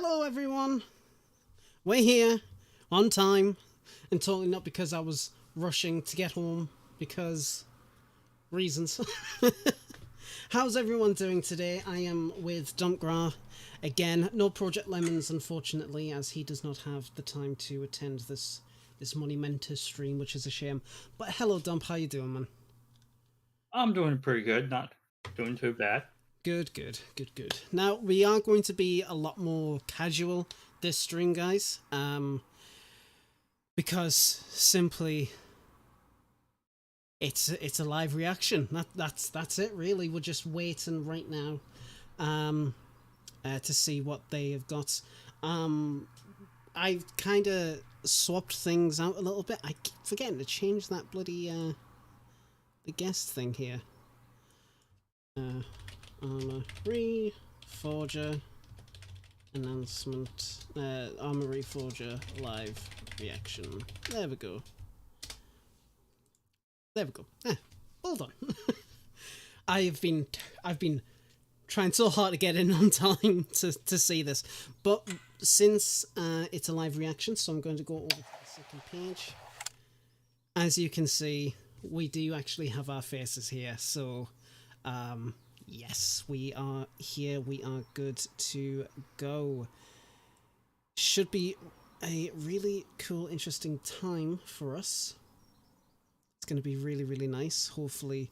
Hello everyone! We're here, on time, and totally not because I was rushing to get home, because reasons. How's everyone doing today? I am with Dumpgra. Again, no Project Lemons, unfortunately, as he does not have the time to attend this monumentous stream, which is a shame. But hello Dump, how you doing, man? I'm doing pretty good, not doing too bad. Good, good, good, good. Now, we are going to be a lot more casual this stream, guys. Because simply it's a live reaction. That's it really. We're just waiting right now to see what they have got. I've kind of swapped things out a little bit. I keep forgetting to change that bloody the guest thing here. Arma Reforger announcement. Arma Reforger live reaction. There we go. There we go. Hold on. I've been trying so hard to get in on time to see this, but since it's a live reaction, so I'm going to go over to the second page. As you can see, we do actually have our faces here, so yes, we are here. We are good to go. Should be a really cool, interesting time for us. It's going to be really, really nice. Hopefully,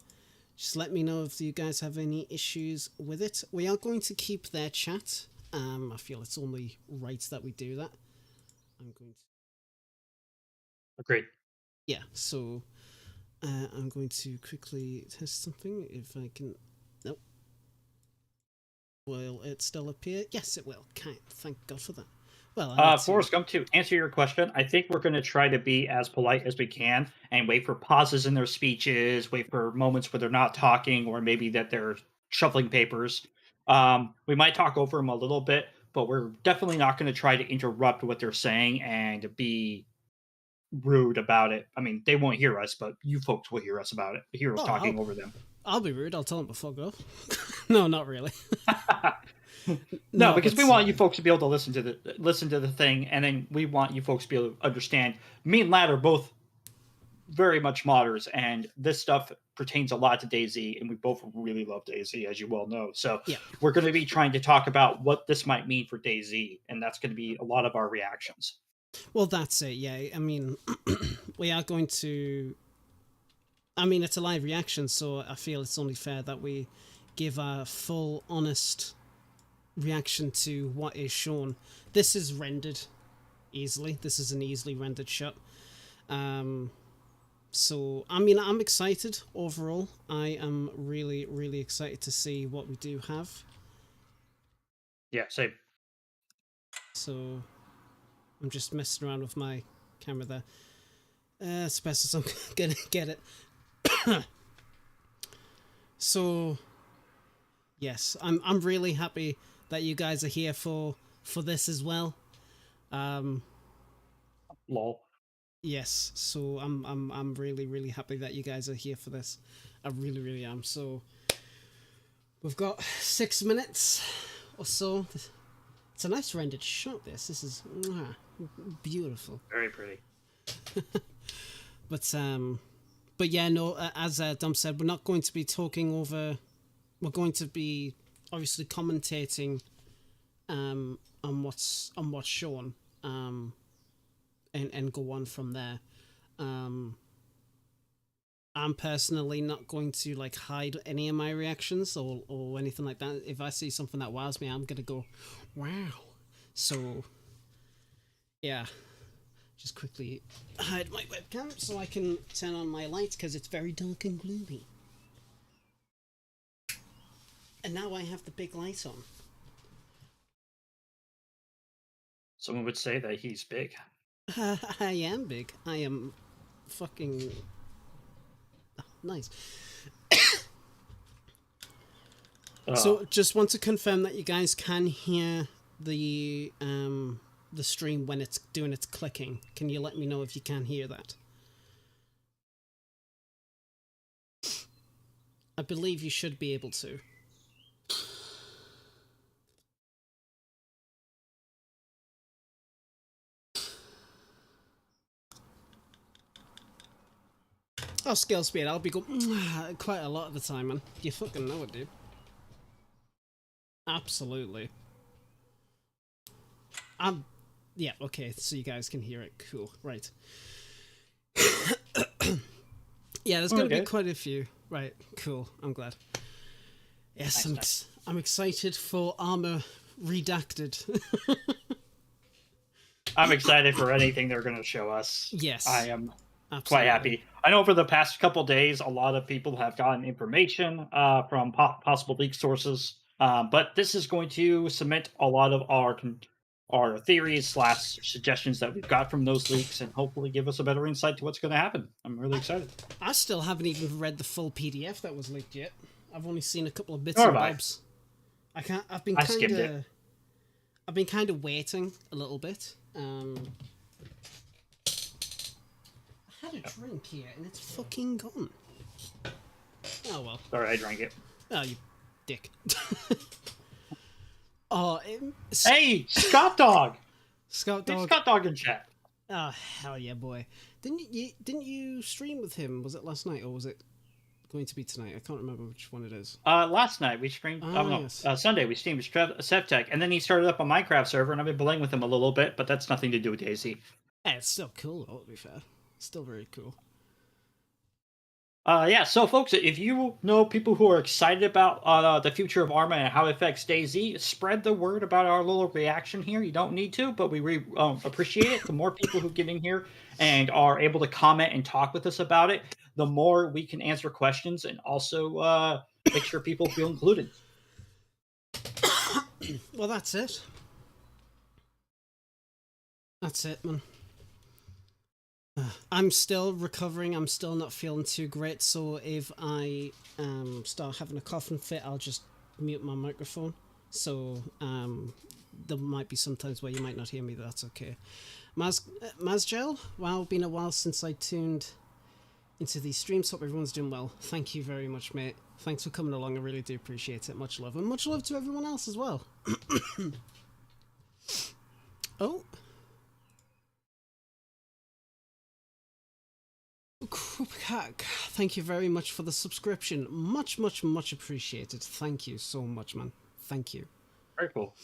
just let me know if you guys have any issues with it. We are going to keep their chat. I feel it's only right that we do that. I'm going to... Agreed. Yeah, so I'm going to quickly test something. If I can... Nope. Will it still appear? Yes, it will. Okay, thank God for that. Well, I need to... Forrest Gump, to answer your question, I think we're going to try to be as polite as we can and wait for pauses in their speeches, wait for moments where they're not talking or maybe that they're shuffling papers. We might talk over them a little bit, but we're definitely not going to try to interrupt what they're saying and be rude about it. I mean, they won't hear us, but you folks will hear us about it. Hear us Oh, talking over them. I'll be rude. I'll tell them before go. No, not really. No, No, because but we want you folks to be able to listen to the thing, and then we want you folks to be able to understand. Me and Lad are both very much modders, and this stuff pertains a lot to DayZ, and we both really love DayZ, as you well know. So yeah. we're going to be trying to talk about what this might mean for DayZ, and that's going to be a lot of our reactions. Well, that's it. Yeah, I mean, we are going to... I mean, it's a live reaction, so I feel it's only fair that we give a full, honest reaction to what is shown. This is rendered easily. This is an easily rendered shot. So, I mean, I'm excited overall. I am really, really excited to see what we do have. Yeah, same. So, I'm just messing around with my camera there. As best as I'm gonna get it. So, yes, I'm really happy that you guys are here for this as well. Lol. Yes, so I'm really, really happy that you guys are here for this. I really, really am. So we've got 6 minutes or so. It's a nice rendered shot. This is beautiful. Very pretty. But yeah, no. As Dom said, we're not going to be talking over. We're going to be obviously commentating on what's shown. And go on from there. I'm personally not going to like hide any of my reactions or anything like that. If I see something that wows me, I'm gonna go, wow. So yeah, just quickly hide my webcam so I can turn on my lights because it's very dark and gloomy. And now I have the big light on. Someone would say that he's big. I am big. I am fucking nice. So just want to confirm that you guys can hear the stream when it's doing its clicking. Can you let me know if you can hear that? I believe you should be able to. lost skill speed, I'll be going quite a lot of the time, man. You fucking know it, dude. Absolutely. Yeah, okay, so you guys can hear it. Cool, right. Yeah, there's going to be quite a few. Right, cool, I'm glad. Yes, nice. I'm excited for Arma Redacted. I'm excited for anything they're going to show us. Yes. I am absolutely quite happy. I know over the past couple days, a lot of people have gotten information from possible leak sources, but this is going to cement a lot of our theories / suggestions that we've got from those leaks, and hopefully give us a better insight to what's going to happen. I'm really excited. I still haven't even read the full PDF that was leaked yet. I've only seen a couple of bits and bobs. I've been kind of waiting a little bit. I had a drink here and it's fucking gone. Oh well. Sorry, I drank it. Oh, you dick. Oh, hey, Scott Dog. Scott Dog. Scott Dog in chat. Oh hell yeah, boy! Didn't you stream with him? Was it last night or was it going to be tonight? I can't remember which one it is. Last night we streamed. Yes. Sunday we streamed with Sevtech, and then he started up a Minecraft server, and I've been playing with him a little bit, but that's nothing to do with DayZ. Yeah, it's still cool though, to be fair. Still very cool. Yeah, so folks, if you know people who are excited about the future of Arma and how it affects DayZ, spread the word about our little reaction here. You don't need to, but we appreciate it. The more people who get in here and are able to comment and talk with us about it, the more we can answer questions and also make sure people feel included. Well, that's it. That's it, man. I'm still recovering. I'm still not feeling too great. So if I start having a coughing fit, I'll just mute my microphone. So there might be some times where you might not hear me. That's okay. Mazgel, wow, been a while since I tuned into these streams. Hope everyone's doing well. Thank you very much, mate. Thanks for coming along. I really do appreciate it. Much love, and much love to everyone else as well. Oh. Thank you very much for the subscription. Much appreciated. Thank you so much, man. Thank you. Very cool.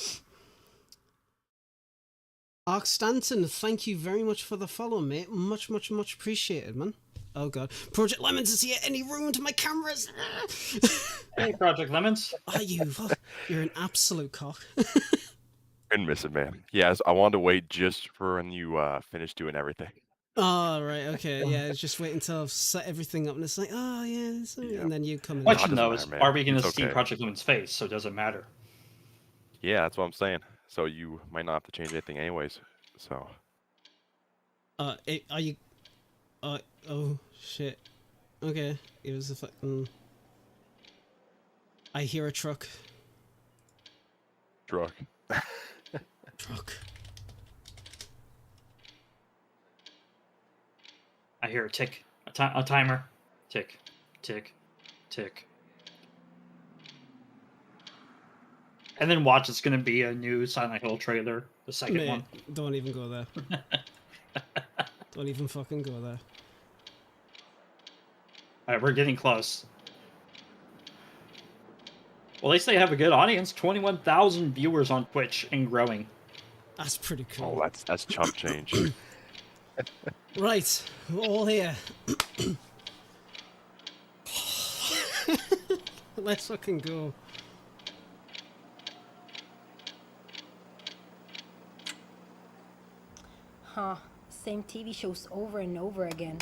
Ark Stanton, thank you very much for the follow, mate. Much appreciated, man. Oh god. Project Lemons is here. Any room to my cameras? Hey, Project Lemons. Are you? You're an absolute cock. Been missing, man. Yes, I wanted to wait just for when you finish doing everything. Oh, right, okay, yeah, just wait until I've set everything up and it's like, oh, yeah, and then you come in. What you know is, are we going to see Project Lumen's face, so it doesn't matter. Yeah, that's what I'm saying. So you might not have to change anything anyways, so. Are you... oh, shit. Okay, it was a fucking... I hear a truck. Truck. Truck. I hear a tick, a timer, tick, tick, tick. And then watch, it's going to be a new Silent Hill trailer, the second one. Don't even go there. Don't even fucking go there. Alright, we're getting close. Well, at least they have a good audience. 21,000 viewers on Twitch and growing. That's pretty cool. Oh, that's chump change. Right, we're all here. Let's fucking go. Huh, same TV shows over and over again.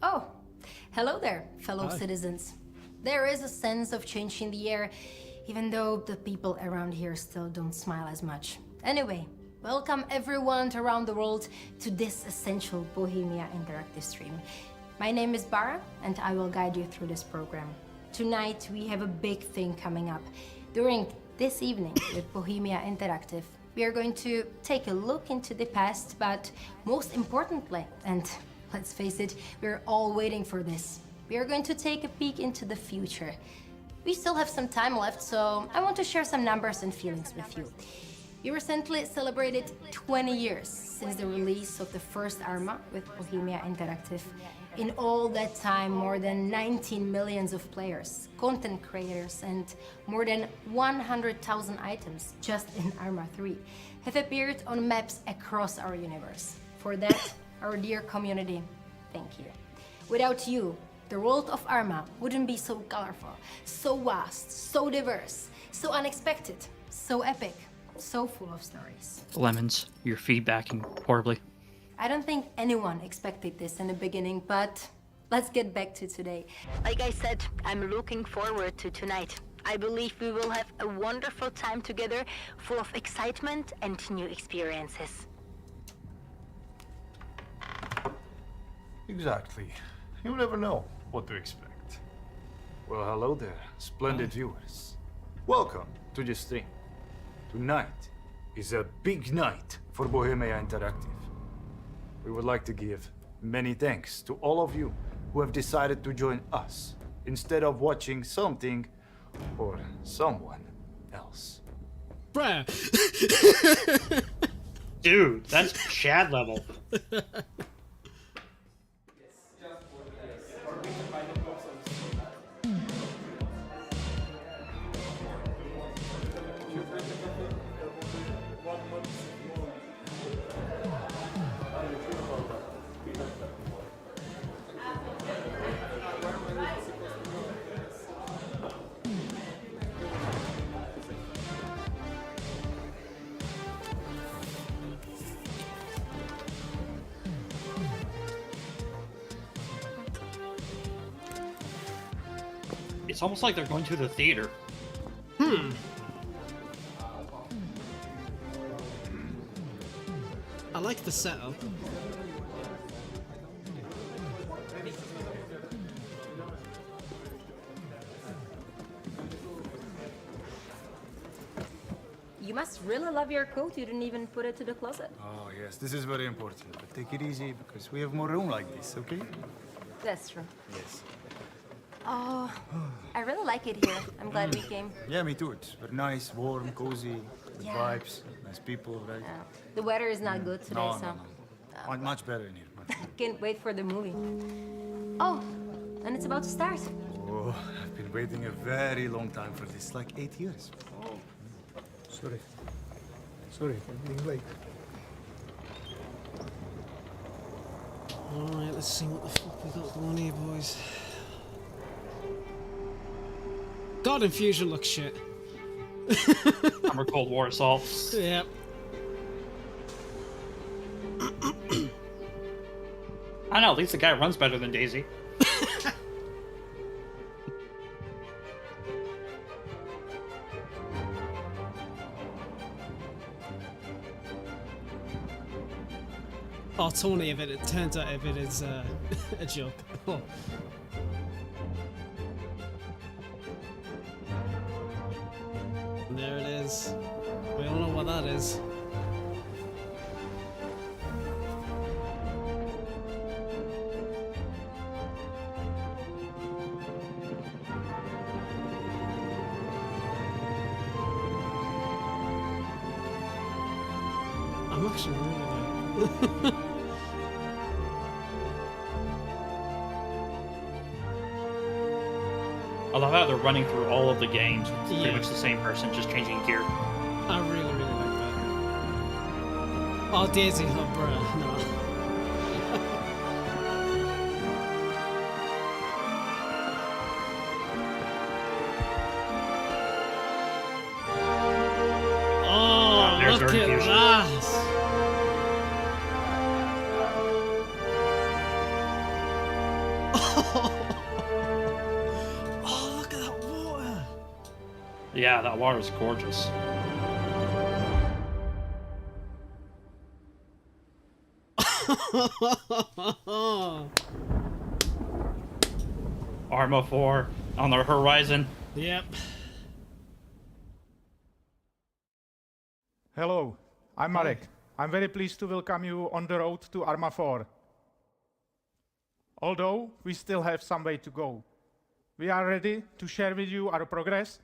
Oh, hello there, fellow citizens. There is a sense of change in the air, even though the people around here still don't smile as much. Anyway, welcome everyone around the world to this essential Bohemia interactive stream. My name is Bara, and I will guide you through this program. Tonight, we have a big thing coming up. During this evening with Bohemia Interactive, we are going to take a look into the past, but most importantly, and let's face it, we're all waiting for this, we are going to take a peek into the future. We still have some time left, so I want to share some numbers and feelings with you. We recently celebrated 20 years since the release of the first Arma with Bohemia Interactive. In all that time, more than 19 millions of players, content creators, and more than 100,000 items just in Arma 3 have appeared on maps across our universe. For that, our dear community, thank you. Without you, the world of Arma wouldn't be so colorful, so vast, so diverse, so unexpected, so epic, so full of stories. Lemons, you're feedbacking horribly. I don't think anyone expected this in the beginning, but let's get back to today. Like I said, I'm looking forward to tonight. I believe we will have a wonderful time together, full of excitement and new experiences. Exactly. You never know what to expect. Well, hello there, splendid viewers. Welcome to the stream. Tonight is a big night for Bohemia Interactive. We would like to give many thanks to all of you who have decided to join us instead of watching something or someone else. Bruh. Dude, that's Chad level. It's almost like they're going to the theater. I like the setup. You must really love your coat. You didn't even put it to the closet. Oh yes, this is very important. But take it easy because we have more room like this, okay? That's true. Yes. Oh, I really like it here. I'm glad we came. Yeah, me too. It's very nice, warm, cozy, good Yeah. vibes, nice people, right? The weather is not good today, No, so no, no. Much better in here. Much better. can't wait for the movie. Oh, and it's about to start. Oh, I've been waiting a very long time for this, like 8 years. Oh. Sorry for being late. Alright, let's see what the fuck we got going here, boys. God, Infusion looks shit. Summer Cold War assault. Yep. I don't know, at least the guy runs better than DayZ. Oh, Tony, if it turns out if it is a joke. Oh. There it is. We all know what that is. I'm actually really like... I love how they're running through all of the games. It's Yeah. pretty much the same person, just changing gear. I really like that. Oh, Daisy Hub, bruh. No. Oh, there's look our at infusion. that! Oh, look at that water! Yeah, that water is gorgeous. Arma 4 on the horizon. Yep. Hello, I'm Marek. I'm very pleased to welcome you on the road to Arma 4. Although we still have some way to go, we are ready to share with you our progress,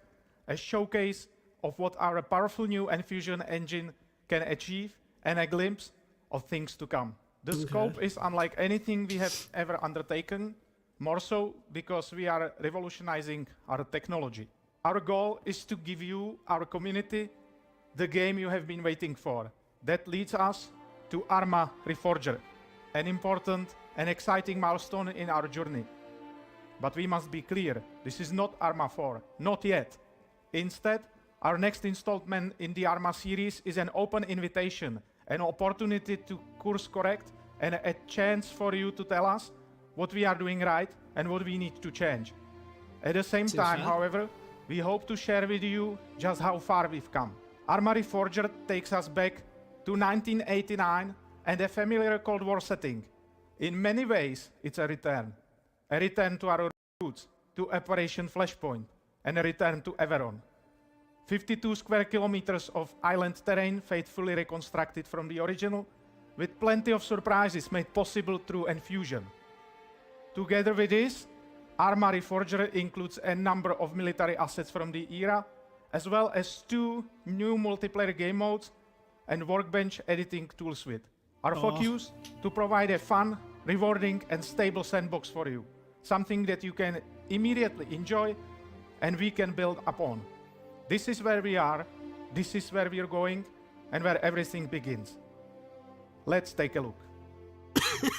a showcase of what our powerful new Enfusion engine can achieve, and a glimpse of things to come. The scope is unlike anything we have ever undertaken, more so because we are revolutionizing our technology. Our goal is to give you, our community, the game you have been waiting for. That leads us to Arma Reforger, an important and exciting milestone in our journey. But we must be clear, this is not Arma 4, not yet. Instead, our next installment in the Arma series is an open invitation, an opportunity to course correct, and a chance for you to tell us what we are doing right and what we need to change. At the same time, however, we hope to share with you just how far we've come. Arma Reforger takes us back to 1989 and a familiar Cold War setting. In many ways, it's a return to our roots, to Operation Flashpoint, and a return to Everon. 52 square kilometers of island terrain faithfully reconstructed from the original, with plenty of surprises made possible through Enfusion. Together with this, Arma Reforger includes a number of military assets from the era, as well as 2 new multiplayer game modes and workbench editing tool suite. Our focus to provide a fun, rewarding, and stable sandbox for you, something that you can immediately enjoy and we can build upon. This is where we are, this is where we are going, and where everything begins. Let's take a look.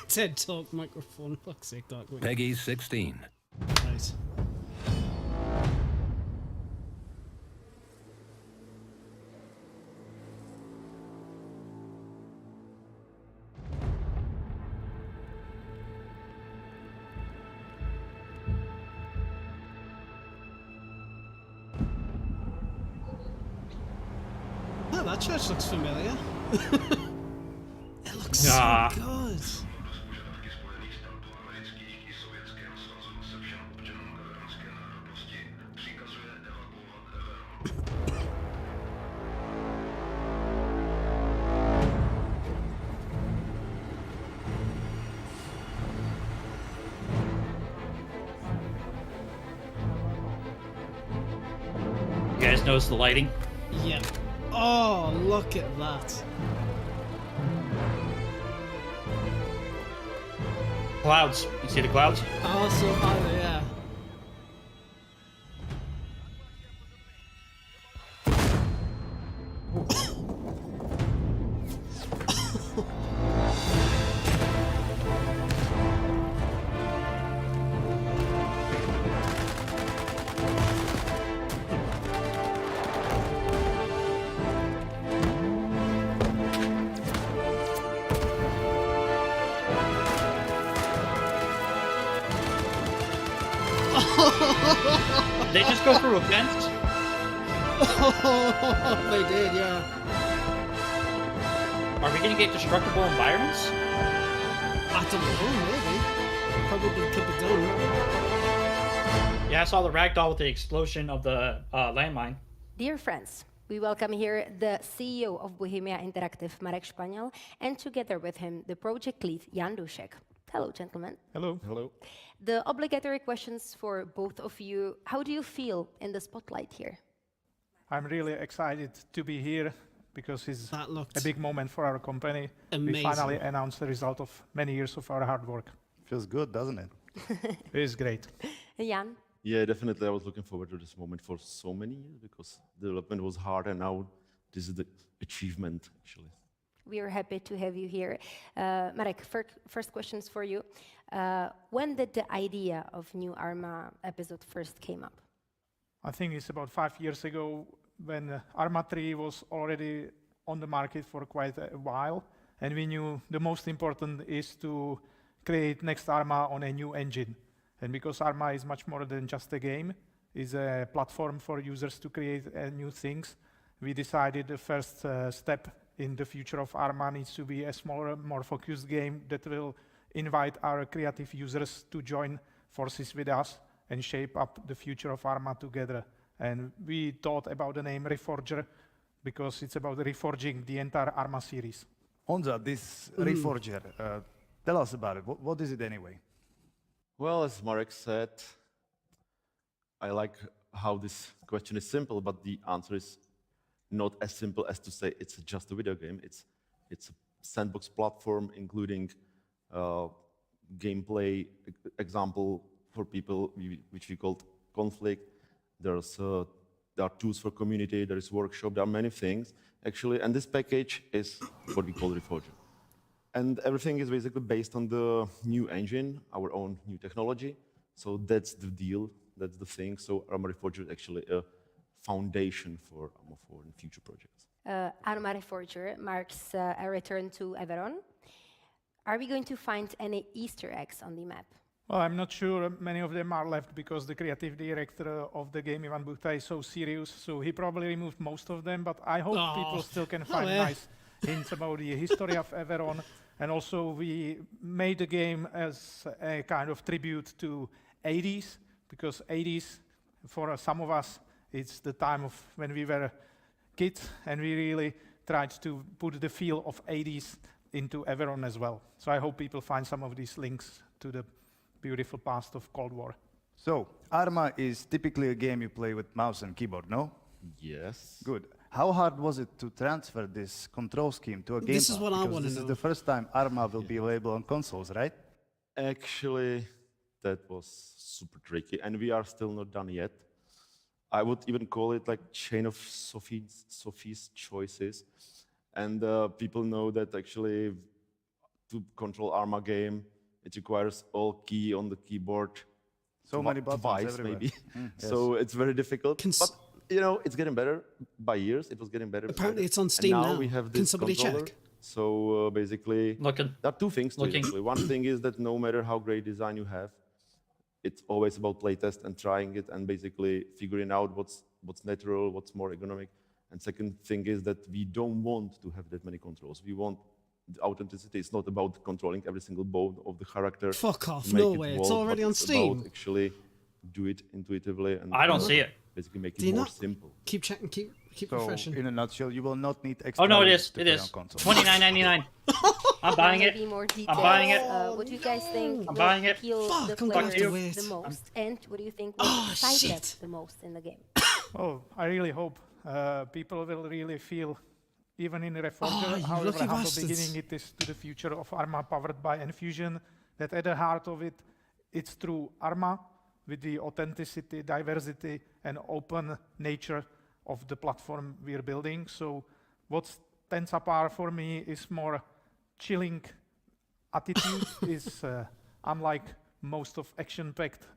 TED Talk microphone. Fuck's sake, Darkwing. Peggy 16. Right. Oh, that church looks familiar. It looks so good. You guys notice the lighting? Yeah. Oh, look at that. Clouds. You see the clouds? Oh, so high, yeah. They just go through events? They did, yeah. Are we gonna get destructible environments? I don't know, maybe. Probably could be done. Yeah, I saw the ragdoll with the explosion of the landmine. Dear friends, we welcome here the CEO of Bohemia Interactive, Marek Španěl, and together with him, the project lead, Jan Dušek. Hello, gentlemen. Hello. Hello. The obligatory questions for both of you. How do you feel in the spotlight here? I'm really excited to be here because it's That looked a big moment for our company. amazing. We finally announced the result of many years of our hard work. Feels good, doesn't it? It is great. Jan? Yeah, definitely. I was looking forward to this moment for so many years because development was hard, and now this is the achievement, actually. We are happy to have you here. Marek, first questions for you. When did the idea of new Arma episode first came up? I think it's about 5 years ago when Arma 3 was already on the market for quite a while, and we knew the most important is to create next Arma on a new engine. And because Arma is much more than just a game, it's a platform for users to create new things, we decided the first step in the future of Arma needs to be a smaller, more focused game that will invite our creative users to join forces with us and shape up the future of Arma together. And we thought about the name Reforger because it's about reforging the entire Arma series. Honza, this Reforger, tell us about it. What is it anyway? Well, as Marek said, I like how this question is simple, but the answer is not as simple as to say it's just a video game. It's a sandbox platform, including gameplay example for people, which we called conflict. There are tools for community, there is workshop, there are many things, actually, and this package is what we call Reforger. And everything is basically based on the new engine, our own new technology. So that's the deal, that's the thing. So Arma Reforger is actually a foundation for Arma 4 and future projects. Arma Reforger marks a return to Everon. Are we going to find any Easter eggs on the map? Well, I'm not sure many of them are left because the creative director of the game, Ivan Buchta, is so serious, so he probably removed most of them, but I hope people still can find nice hints about the history of Everon. And also we made the game as a kind of tribute to 80s, because 80s, for some of us, it's the time of when we were kids, and we really tried to put the feel of 80s into Everon as well. So I hope people find some of these links to the beautiful past of Cold War. So, Arma is typically a game you play with mouse and keyboard, no? Yes. Good. How hard was it to transfer this control scheme to a game? This is what I want to know. This is the first time Arma will be available on consoles, right? Actually, that was super tricky, and we are still not done yet. I would even call it like chain of Sophie's choices. And people know that actually to control Arma game, it requires all key on the keyboard. So many buttons twice, everywhere. maybe. Yes. So it's very difficult. But you know, it's getting better by years. It was getting better. Apparently, it's on Steam and now. We have Can this somebody controller. check? So basically, Looking. there are two things to it. Actually. One thing is that no matter how great design you have, it's always about playtest and trying it and basically figuring out what's natural, what's more ergonomic. And second thing is that we don't want to have that many controls. We want the authenticity. It's not about controlling every single bone of the character. Fuck off, make no it way. work, It's already but on it's Steam. about actually do it intuitively. And I don't see it. Basically make Do it you more not? simple. Keep checking, keep So, refreshing. in a nutshell, you will not need extra Oh no, it links is. to It play is. on console. $29.99. I'm buying it. Maybe more I'm buying it. What do you guys think I'm will buying it. appeal Fuck, the I'm gonna have to players wait. the most? And what do you think will Oh, excite them shit. the most in the game? Oh, I really hope people will really feel, even in Reforger, Oh, you however lucky humble bastards. beginning it is to the future of Arma powered by Enfusion, that at the heart of it, it's through Arma with the authenticity, diversity, and open nature of the platform we're building. So what stands apart for me is more chilling attitude. Is unlike most of action-packed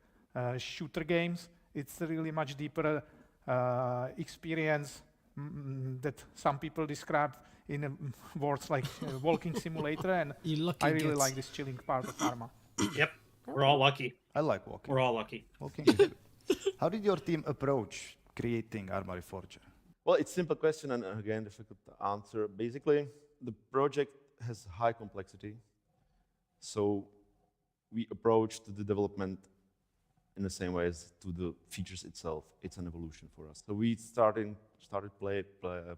shooter games. It's a really much deeper experience that some people describe in words like walking simulator, and You lucky I really gits. like this chilling part of Arma. Yep. We're all lucky. I like walking. We're all lucky. Walking is good. How did your team approach creating Arma Reforger? Well, it's a simple question, and again, difficult to answer. Basically, the project has high complexity, so we approached the development in the same way as to the features itself. It's an evolution for us. So we started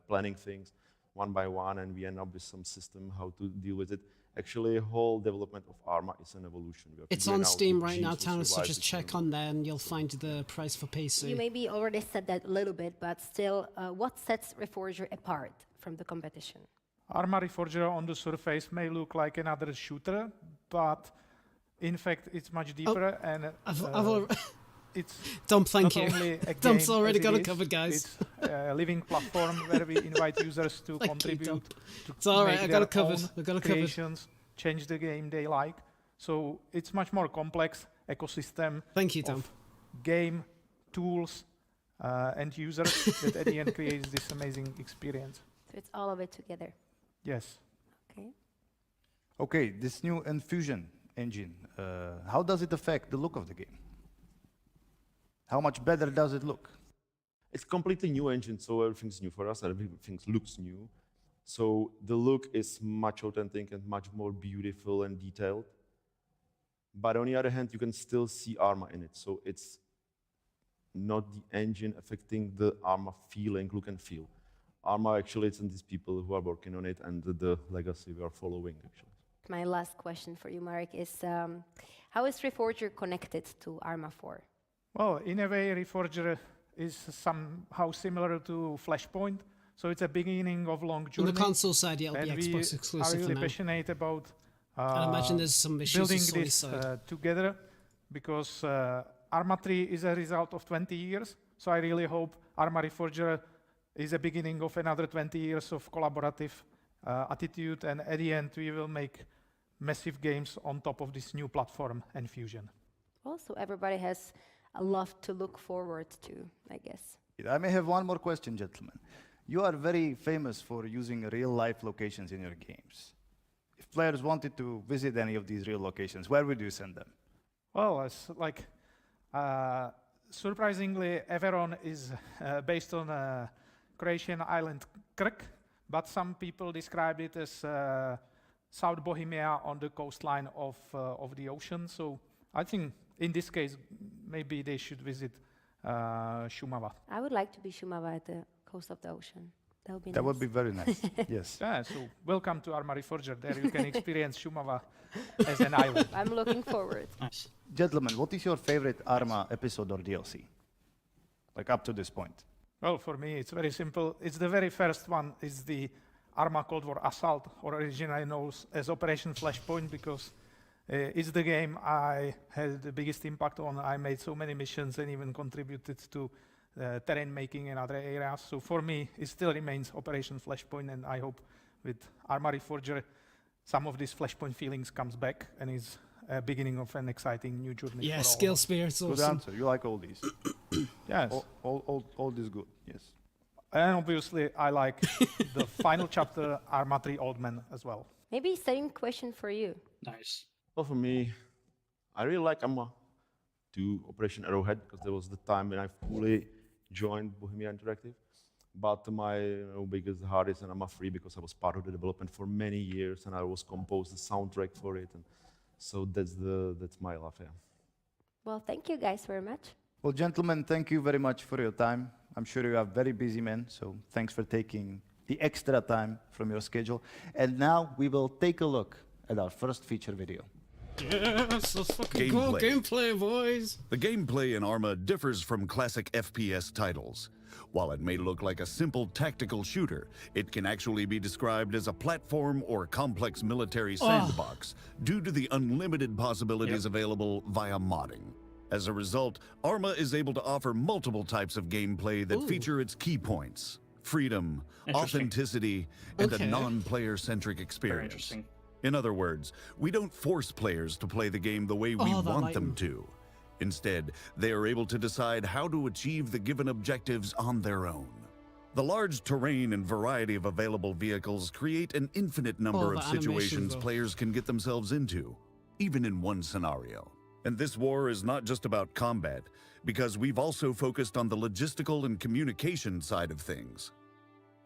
planning things one by one, and we end up with some system how to deal with it. Actually, whole development of Arma is an evolution. We are It's figuring on out Steam the right now, genes will Tanis, so survive just this check level. on there and you'll find the price for PC. You maybe already said that a little bit, but still, what sets Reforger apart from the competition? Arma Reforger on the surface may look like another shooter, but in fact it's much deeper, and it's Dom, thank not you. only a Dom's game already as got it is, covered, guys. It's a living platform where we invite users to Thank you, contribute Dom. to It's all right, make I got their it covered. own I got it covered. creations, change the game they like. So it's much more complex ecosystem Thank you, Dom. of game, tools, and users that at the end creates this amazing experience. So it's all of it together. Yes. Okay. Okay, this new Enfusion engine, how does it affect the look of the game? How much better does it look? It's completely new engine, so everything's new for us. Everything looks new. So the look is much authentic and much more beautiful and detailed. But on the other hand, you can still see Arma in it. So it's not the engine affecting the Arma feeling, look and feel. Arma actually, it's in these people who are working on it and the legacy we are following, actually. My last question for you, Marek, is how is Reforger connected to Arma 4? Well, in a way, Reforger is somehow similar to Flashpoint. So it's a beginning of long On journey. the console side, yeah, it'll and be we Xbox are exclusive really for now. passionate about I imagine there's some issues building with Sony's this side. together, because Arma 3 is a result of 20 years. So I really hope Arma Reforger is a beginning of another 20 years of collaborative attitude, and at the end we will make massive games on top of this new platform and Fusion. Also, everybody has a lot to look forward to, I guess. I may have one more question, gentlemen. You are very famous for using real-life locations in your games. If players wanted to visit any of these real locations, where would you send them? Well, it's like surprisingly, Everon is based on Croatian island Krk, but some people describe it as South Bohemia on the coastline of the ocean. So I think in this case, maybe they should visit Šumava. I would like to be Šumava at the coast of the ocean. That would be That nice. would be very nice. Yes. Yeah, so welcome to Arma Reforger. There you can experience Šumava as an island. I'm looking forward. Nice. Gentlemen, what is your favorite Arma episode or DLC? Like up to this point. Well, for me, it's very simple. It's the very first one. It's the Arma Cold War Assault, or originally known as Operation Flashpoint, because it's the game I had the biggest impact on. I made so many missions and even contributed to terrain making in other areas. So for me, it still remains Operation Flashpoint, and I hope with Arma Reforger, some of these Flashpoint feelings comes back and is a beginning of an exciting new journey. Yeah, for all skill of us. spirit's Good awesome. answer. You like all these. Yes. All this good. Yes. And obviously, I like the final chapter, Arma 3 Old Man, as well. Maybe same question for you. Nice. Well, for me, I really like Arma 2 Operation Arrowhead, because there was the time when I fully joined Bohemia Interactive. But my biggest heart is in Arma 3, because I was part of the development for many years, and I was composed the soundtrack for it, and so that's my love. Yeah. Well, thank you guys very much. Well, gentlemen, thank you very much for your time. I'm sure you are very busy men, so thanks for taking the extra time from your schedule. And now we will take a look at our first feature video. Yes, let's fucking go. Gameplay, boys. The gameplay in Arma differs from classic FPS titles. While it may look like a simple tactical shooter, it can actually be described as a platform or complex military sandbox due to the unlimited possibilities available via modding. As a result, Arma is able to offer multiple types of gameplay that feature its key points: freedom, authenticity, and a non-player-centric Very experience. interesting. In other words, we don't force players to play the game the way we want them to. Instead, they are able to decide how to achieve the given objectives on their own. The large terrain and variety of available vehicles create an infinite number the of animation, situations though. players can get themselves into, even in one scenario. And this war is not just about combat, because we've also focused on the logistical and communication side of things.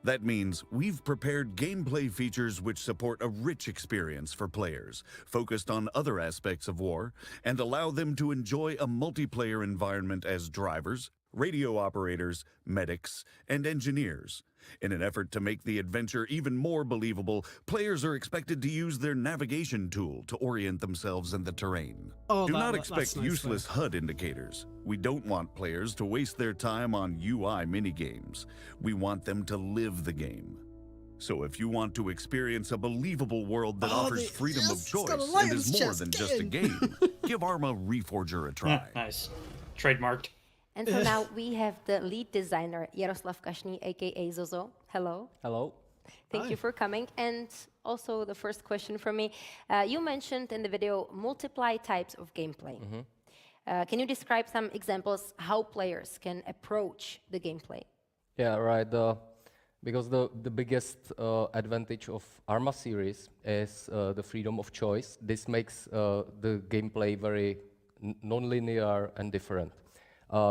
That means we've prepared gameplay features which support a rich experience for players, focused on other aspects of war, and allow them to enjoy a multiplayer environment as drivers, radio operators, medics, and engineers. In an effort to make the adventure even more believable, players are expected to use their navigation tool to orient themselves in the terrain. Do not expect useless HUD indicators. We don't want players to waste their time on UI minigames. We want them to live the game. So if you want to experience a believable world that offers freedom of choice and is more than just a game, give Arma Reforger a try. Nice. Trademarked. And so now we have the lead designer, Jaroslav Kašný, aka Zozo. Hello. Hello. Thank you for coming. And also the first question from me. You mentioned in the video multiply types of gameplay. Can you describe some examples how players can approach the gameplay? Yeah, right. Because the biggest advantage of Arma series is the freedom of choice. This makes the gameplay very non-linear and different.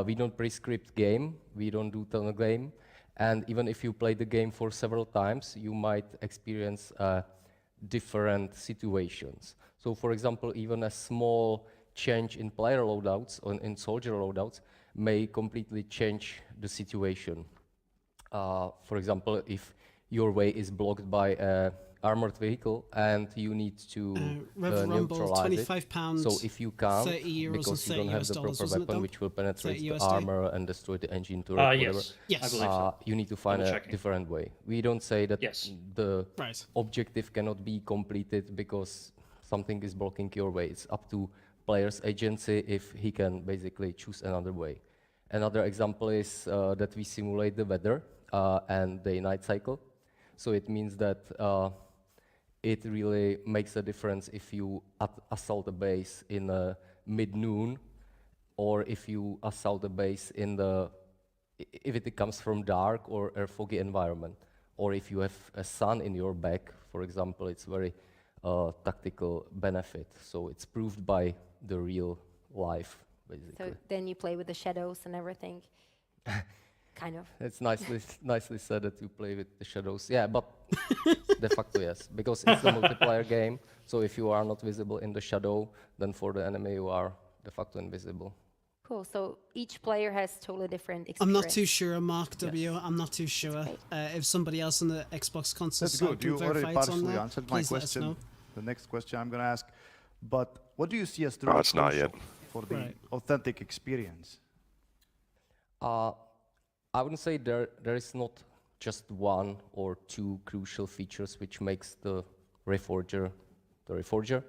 We don't prescript game, we don't do tunnel game, and even if you play the game for several times, you might experience different situations. So for example, even a small change in player loadouts, or in soldier loadouts, may completely change the situation. For example, if your way is blocked by a armored vehicle, and you need to Rev Rumble, neutralize it. £25, So if you can't, €30 because you and don't have $30 the proper wasn't it, weapon Dom? which will penetrate 30 the USD? armor and destroy the engine turret, whatever, Yes. I believe so. you need to find a Double-checking. different way. We don't say that Yes. the Right. objective cannot be completed because something is blocking your way. It's up to player's agency if he can basically choose another way. Another example is that we simulate the weather and day-night cycle. So it means that it really makes a difference if you assault a base in mid-noon, or if you assault a base if it comes from dark or a foggy environment, or if you have a sun in your back, for example. It's very tactical benefit. So it's proved by the real life, basically. So then you play with the shadows and everything. Kind of. It's nicely said that you play with the shadows. Yeah, but de facto yes, because it's a multiplayer game. So if you are not visible in the shadow, then for the enemy you are de facto invisible. Cool. So each player has totally different experience. I'm not too sure, Mark W. Yes. I'm not too sure if somebody else on the Xbox console That's side good. can You already verify it's on partially there. answered my Please let us question. know. The next question I'm going to ask. But what do you see as the No, real it's not crucial yet. for the Right. authentic experience? I wouldn't say there is not just one or two crucial features which makes the Reforger the Reforger.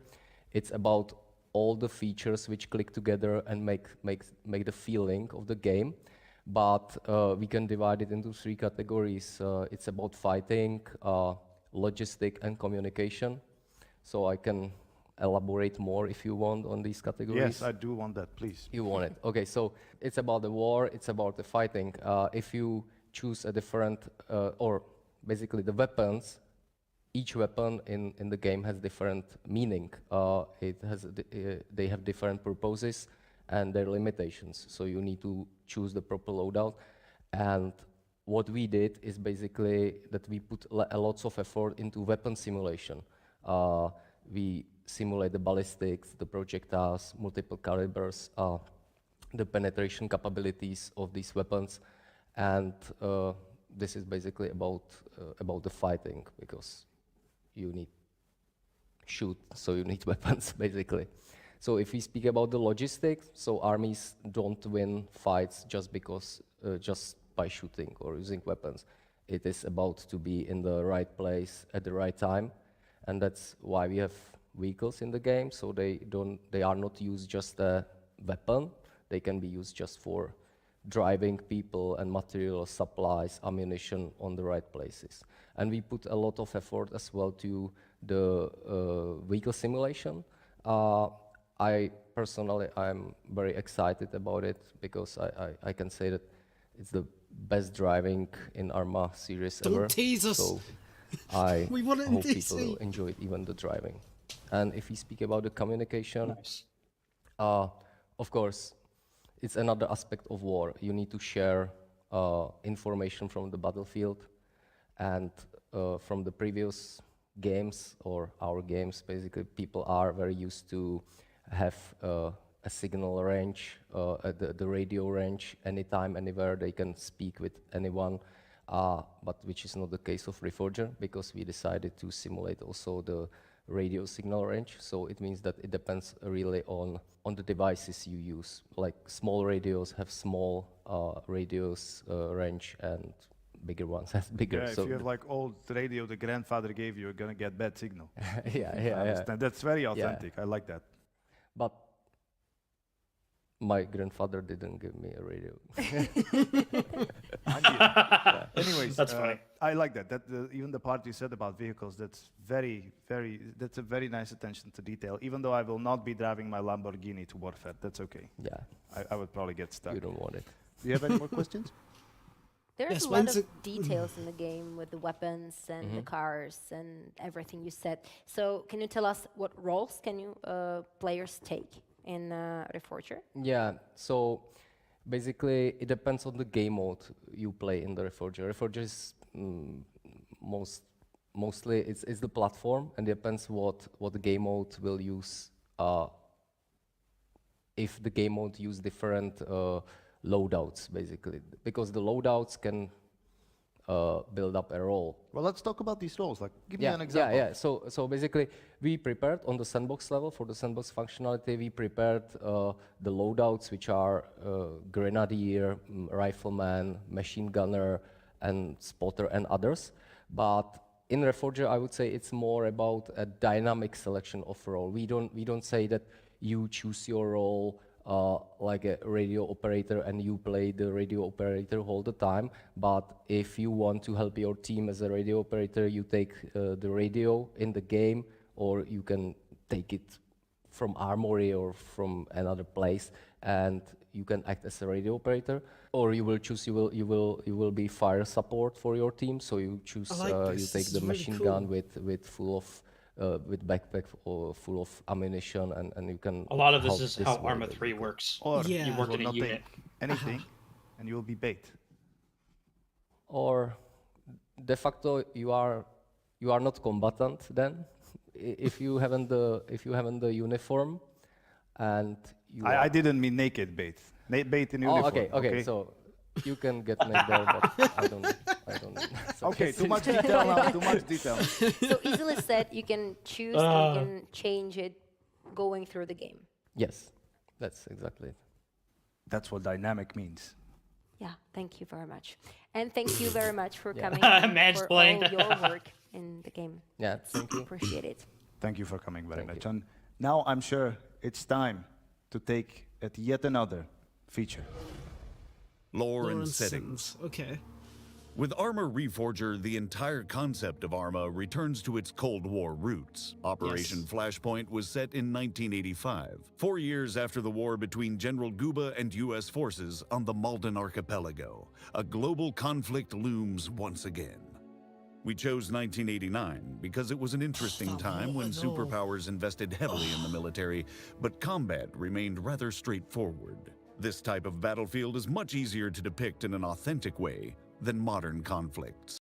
It's about all the features which click together and make the feeling of the game. But we can divide it into three categories. It's about fighting, logistic, and communication. So I can elaborate more if you want on these categories. Yes, I do want that, please. You want it. Okay, so it's about the war, it's about the fighting. If you choose a different, or basically the weapons, each weapon in the game has different meaning. They have different purposes and their limitations. So you need to choose the proper loadout. And what we did is basically that we put a lots of effort into weapon simulation. We simulate the ballistics, the projectiles, multiple calibers, the penetration capabilities of these weapons, and this is basically about the fighting, because you need shoot, so you need weapons basically. So if we speak about the logistics, so armies don't win fights just by shooting or using weapons. It is about to be in the right place at the right time, and that's why we have vehicles in the game. So they are not used just a weapon. They can be used just for driving people and material supplies, ammunition on the right places. And we put a lot of effort as well to the vehicle simulation. I personally, I'm very excited about it, because I can say that it's the best driving in Arma series ever. Don't tease us. So I We want it in hope DayZ. people will enjoy it, even the driving. And if we speak about the communication, Nice. of course, it's another aspect of war. You need to share information from the battlefield, and from the previous games, or our games, basically, people are very used to have a signal range, the radio range, anytime, anywhere. They can speak with anyone, but which is not the case of Reforger, because we decided to simulate also the radio signal range. So it means that it depends really on the devices you use. Like small radios have small radios range, and bigger ones have bigger. Yeah, so if you have like old radio the grandfather gave you, you're gonna get bad signal. yeah, I understand. That's very authentic. I like that. But my grandfather didn't give me a radio. Anyways, That's funny. I like that. Even the part you said about vehicles, that's that's a very nice attention to detail. Even though I will not be driving my Lamborghini to warfare, that's okay. Yeah, I would probably get stuck. you don't want it. Do you have any more questions? There's Yes, a lot when's of details in the game with the weapons and the cars and everything you said. So can you tell us what roles can you players take in Reforger? Yeah, so basically it depends on the game mode you play in the Reforger. Reforger is mostly it's the platform, and depends what the game mode will use. If the game mode use different loadouts, basically, because the loadouts can build up a role. Well, let's talk about these roles. Like, give me an example. Yeah. So basically, we prepared on the sandbox level for the sandbox functionality. We prepared the loadouts, which are grenadier, rifleman, machine gunner, and spotter, and others. But in Reforger, I would say it's more about a dynamic selection of role. We don't say that you choose your role like a radio operator and you play the radio operator all the time. But if you want to help your team as a radio operator, you take the radio in the game, or you can take it from Armory or from another place, and you can act as a radio operator. Or you will choose you will be fire support for your team. So you choose you take the machine gun with full of with backpack full of ammunition, and you can. A lot of this is how Arma 3 works. Or you work in a not unit. take anything, and you will be bait. Or de facto you are not combatant then, if you haven't the uniform, and you. I didn't mean naked bait. Bait in uniform. Okay. So you can get naked there, but I don't. Okay, too much detail now. Too much detail. So easily said, you can choose and you can change it going through the game. Yes, that's exactly it. That's what dynamic means. Yeah, thank you very much. And thank you very much for coming Man's for playing. all your work in the game. Yeah, thank you. Appreciate it. Thank you for coming very Thank much. you. And now I'm sure it's time to take at yet another feature. Lore and settings. Okay. With Arma Reforger, the entire concept of Arma returns to its Cold War roots. Operation Flashpoint was set in 1985, 4 years after the war between General Guba and U.S. forces on the Malden Archipelago. A global conflict looms once again. We chose 1989 because it was an interesting time when superpowers invested heavily in the military, but combat remained rather straightforward. This type of battlefield is much easier to depict in an authentic way than modern conflicts.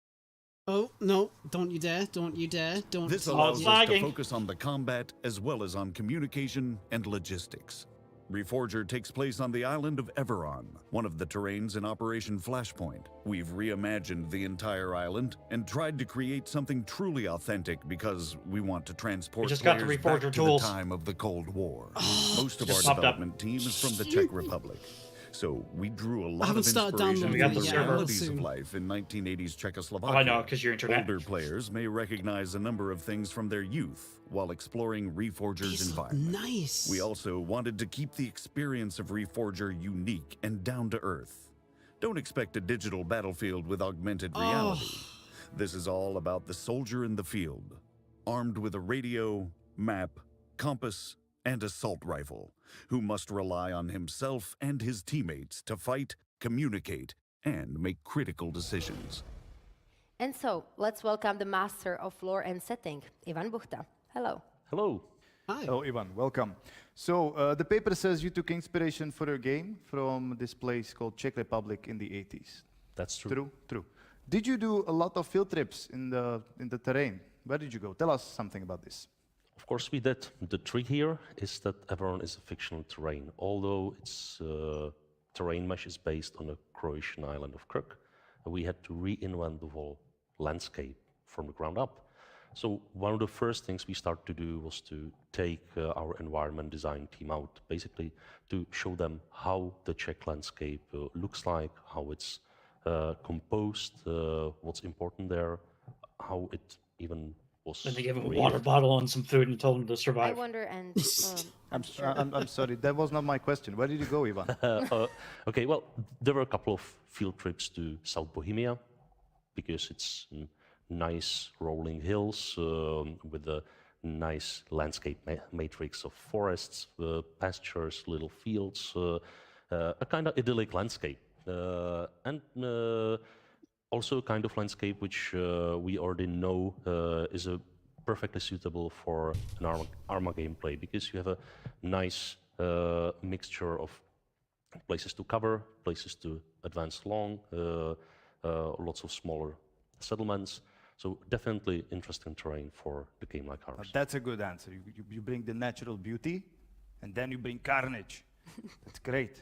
Oh, no, don't you dare, don't you dare, don't. This allows us to focus on the combat as well as on communication and logistics. Reforger takes place on the island of Everon, one of the terrains in Operation Flashpoint. We've reimagined the entire island and tried to create something truly authentic because we want to transport just got the players Reforger back tools. to the time of the Cold War. Most of our Just popped up. development team is from the Czech Republic. So we drew a lot of haven't started inspiration downloading it from yet. the Yeah, realities soon. of life in 1980s Czechoslovakia. Oh, I know, 'cause your internet. Older players may recognize a number of things from their youth while exploring Reforger's These look environment. nice. We also wanted to keep the experience of Reforger unique and down to earth. Don't expect a digital battlefield with augmented reality. This is all about the soldier in the field, armed with a radio, map, compass, and assault rifle, who must rely on himself and his teammates to fight, communicate, and make critical decisions. And so, let's welcome the master of lore and setting, Ivan Buchta. Hello. Hello. Hi. Hello, Ivan. Welcome. So the paper says you took inspiration for your game from this place called Czech Republic in the 80s. That's true. True. Did you do a lot of field trips in the terrain? Where did you go? Tell us something about this. Of course we did. The trick here is that Everon is a fictional terrain, although its terrain mesh is based on the Croatian island of Krk. We had to reinvent the whole landscape from the ground up. So one of the first things we started to do was to take our environment design team out, basically to show them how the Czech landscape looks like, how it's composed, what's important there, how it even was. Then they gave him a created. water bottle and some food and told him to I survive. wonder, and I'm sorry, that was not my question. Where did you go, Ivan? Okay, well, there were a couple of field trips to South Bohemia because it's nice rolling hills with a nice landscape matrix of forests, pastures, little fields, a kind of idyllic landscape. And also a kind of landscape which we already know is perfectly suitable for an Arma gameplay because you have a nice mixture of places to cover, places to advance along, lots of smaller settlements. So definitely interesting terrain for the game like ours. That's a good answer. You bring the natural beauty, and then you bring carnage. That's great.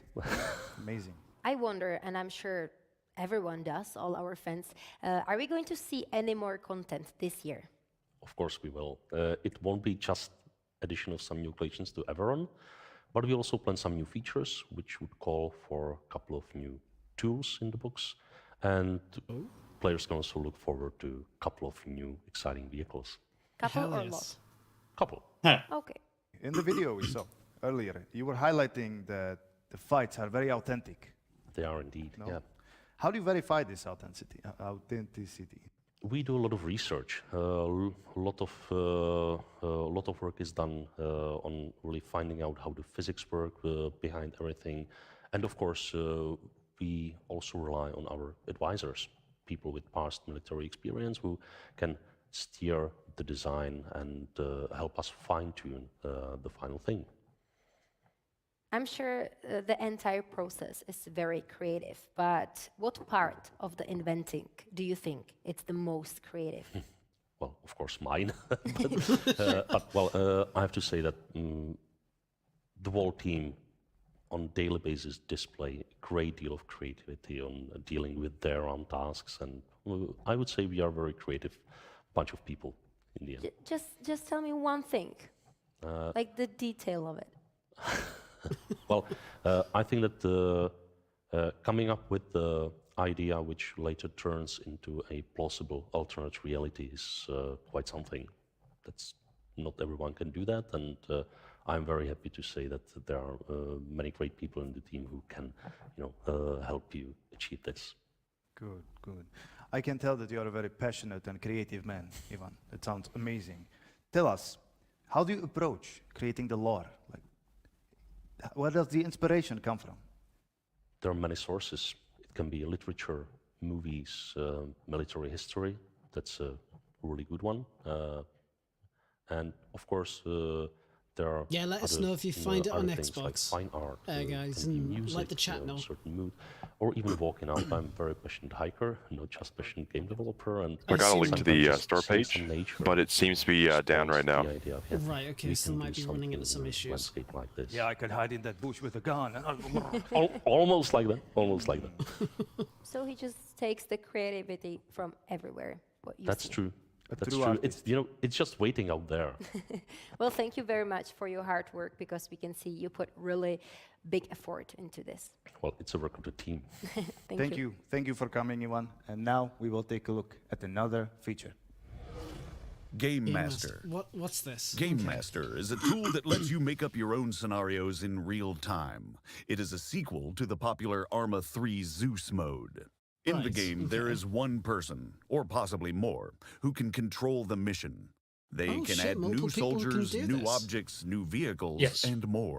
Amazing. I wonder, and I'm sure everyone does, all our fans. Are we going to see any more content this year? Of course we will. It won't be just addition of some new collections to Everon, but we also plan some new features, which would call for a couple of new tools in the books, and players can also look forward to a couple of new exciting vehicles. Couple or lot? Couple. Okay. In the video we saw earlier, you were highlighting that the fights are very authentic. They are indeed, No? yeah. How do you verify this authenticity? We do a lot of research. A lot of work is done on really finding out how the physics work behind everything, and of course we also rely on our advisors, people with past military experience who can steer the design and help us fine-tune the final thing. I'm sure the entire process is very creative, but what part of the inventing do you think it's the most creative? Well, of course, mine. I have to say that the whole team on a daily basis display a great deal of creativity on dealing with their own tasks, and I would say we are a very creative bunch of people in the end. Just tell me one thing, like the detail of it. Well, I think that coming up with the idea which later turns into a plausible alternate reality is quite something. That's not everyone can do that, and I'm very happy to say that there are many great people in the team who can, help you achieve this. Good, good. I can tell that you are a very passionate and creative man, Ivan. It sounds amazing. Tell us, how do you approach creating the lore? Like, where does the inspiration come from? There are many sources. It can be literature, movies, military history. That's a really good one. And of course, there are Yeah, let us know if you find it on Xbox, like fine art, guys, can be and music, let the chat know. certain mood, or even walking out. I'm a very passionate hiker, not just passionate game developer. And I got a link to the sometimes store seeing page, some nature but it seems to be down right now. the idea of, yeah, Right, okay, we so can might do be running into something some in a issues. landscape like this. Yeah, I could hide in that bush with a gun. Almost like that. Almost like that. So he just takes the creativity from everywhere. What you That's see. true. That's true true. It's it's just waiting out there. Well, thank you very much for your hard work, because we can see you put really big effort into this. Well, it's a work of the team. Thank you. Thank you for coming, Ivan. And now we will take a look at another feature. Game Master. What's this? Game Master is a tool that lets you make up your own scenarios in real time. It is a sequel to the popular Arma 3 Zeus mode. In the game, there is one person, or possibly more, who can control the mission. They can add new soldiers, new objects, new vehicles, and more.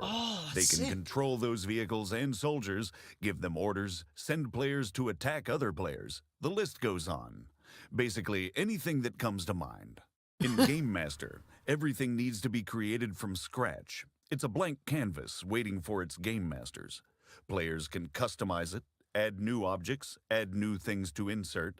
They can control those vehicles and soldiers, give them orders, send players to attack other players. The list goes on. Basically, anything that comes to mind. In Game Master, everything needs to be created from scratch. It's a blank canvas waiting for its game masters. Players can customize it, add new objects, add new things to insert,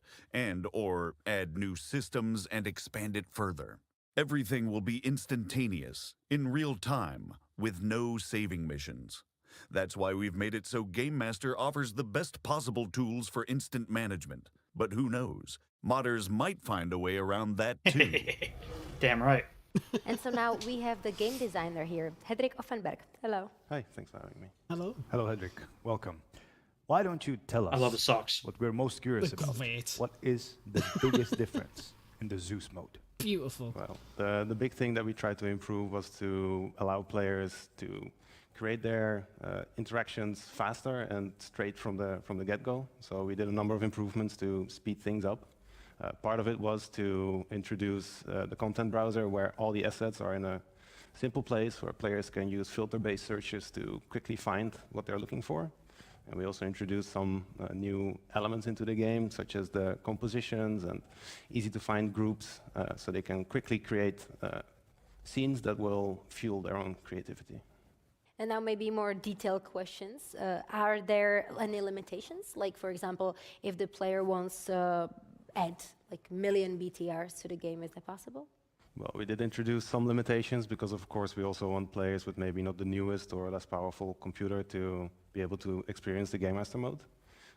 or add new systems and expand it further. Everything will be instantaneous, in real time, with no saving missions. That's why we've made it so Game Master offers the best possible tools for instant management. But who knows? Modders might find a way around that too. Damn right. And so now we have the game designer here, Hedrick Offenberg. Hello. Hi, thanks for having me. Hello. Hello, Hedrick. Welcome. Why don't you tell us I love the socks. what we're most curious about? Great. What is the biggest difference in the Zeus mode? Beautiful. Well, the big thing that we tried to improve was to allow players to create their interactions faster and straight from the get-go. So we did a number of improvements to speed things up. Part of it was to introduce the content browser where all the assets are in a simple place where players can use filter-based searches to quickly find what they're looking for. And we also introduced some new elements into the game, such as the compositions and easy-to-find groups, so they can quickly create scenes that will fuel their own creativity. And now maybe more detailed questions. Are there any limitations? Like, for example, if the player wants to add like million BTRs to the game, is that possible? Well, we did introduce some limitations because, of course, we also want players with maybe not the newest or less powerful computer to be able to experience the Game Master mode.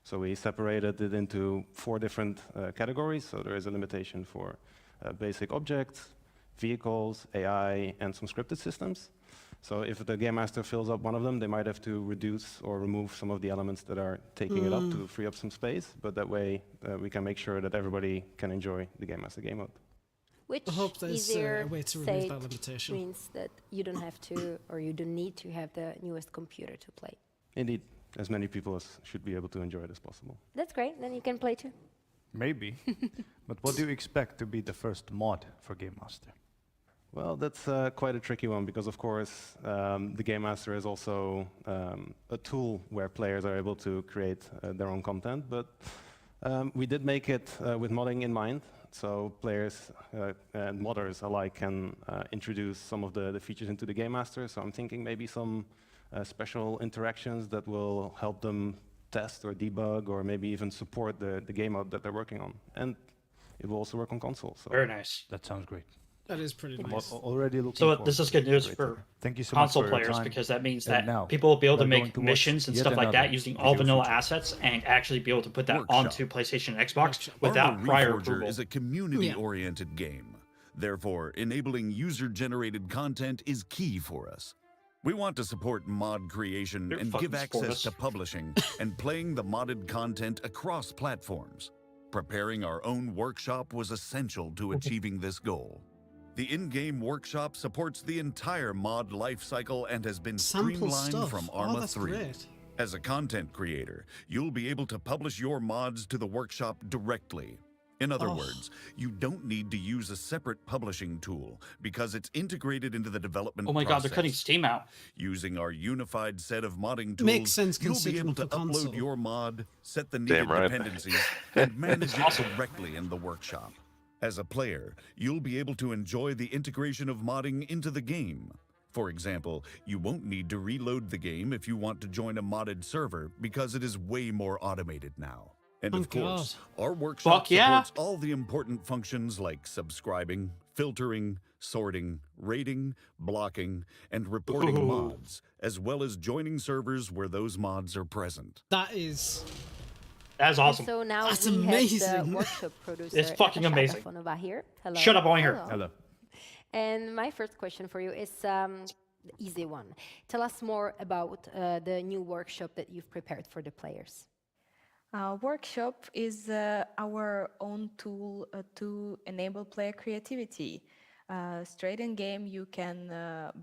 So we separated it into 4 different categories. So there is a limitation for basic objects, vehicles, AI, and some scripted systems. So if the game master fills up one of them, they might have to reduce or remove some of the elements that are taking it up to free up some space. But that way, we can make sure that everybody can enjoy the game master game mode. Which I hope there's easier a way to remove said that limitation. means that you don't have to, or you don't need to have the newest computer to play. Indeed, as many people as should be able to enjoy it as possible. That's great. Then you can play too. Maybe. But what do you expect to be the first mod for Game Master? Well, that's quite a tricky one because, of course, the Game Master is also a tool where players are able to create their own content. But we did make it with modding in mind. So players and modders alike can introduce some of the features into the Game Master. So I'm thinking maybe some special interactions that will help them test or debug or maybe even support the game mode that they're working on. And it will also work on console. So. Very nice. That sounds great. That is pretty nice. Already looking So forward this is to it. good news Great. for Thank you so much console for your players time. because that means And that now people will be able to we're going make to watch missions and yet stuff like that another using all video vanilla feature. assets and actually be able to put that Workshop. onto PlayStation and Xbox without Arma prior Reforger approval. is a community-oriented game. Therefore, enabling user-generated content is key for us. We want to support mod creation You're and fucking give support access us. to publishing and playing the modded content across platforms. Preparing our own workshop was essential to achieving this goal. The in-game workshop supports the entire mod lifecycle and has been Sample streamlined stuff. from Oh, Arma that's 3. great. As a content creator, you'll be able to publish your mods to the workshop directly. In other words, you don't need to use a separate publishing tool because it's integrated into the development Oh my god, they're cutting process. Steam out. Using our unified set of modding tools, Makes sense you'll be considering able to for upload console. your mod, set the Damn needed right. dependencies, and manage it directly in the workshop. As a player, you'll be able to enjoy the integration of modding into the game. For example, you won't need to reload the game if you want to join a modded server because it is way more automated now. And Oh of course, God. our workshop Fuck yeah. supports all the important functions like subscribing, filtering, sorting, rating, blocking, and reporting Ooh. mods, as well as joining servers where those mods are present. That is That is awesome. So now That's we have amazing. the workshop producer. It's fucking Eva amazing. Sharafonova here. Hello. Shut up, I want to hear. Hello. And my first question for you is the easy one. Tell us more about the new workshop that you've prepared for the players. Workshop is our own tool to enable player creativity. Straight in game, you can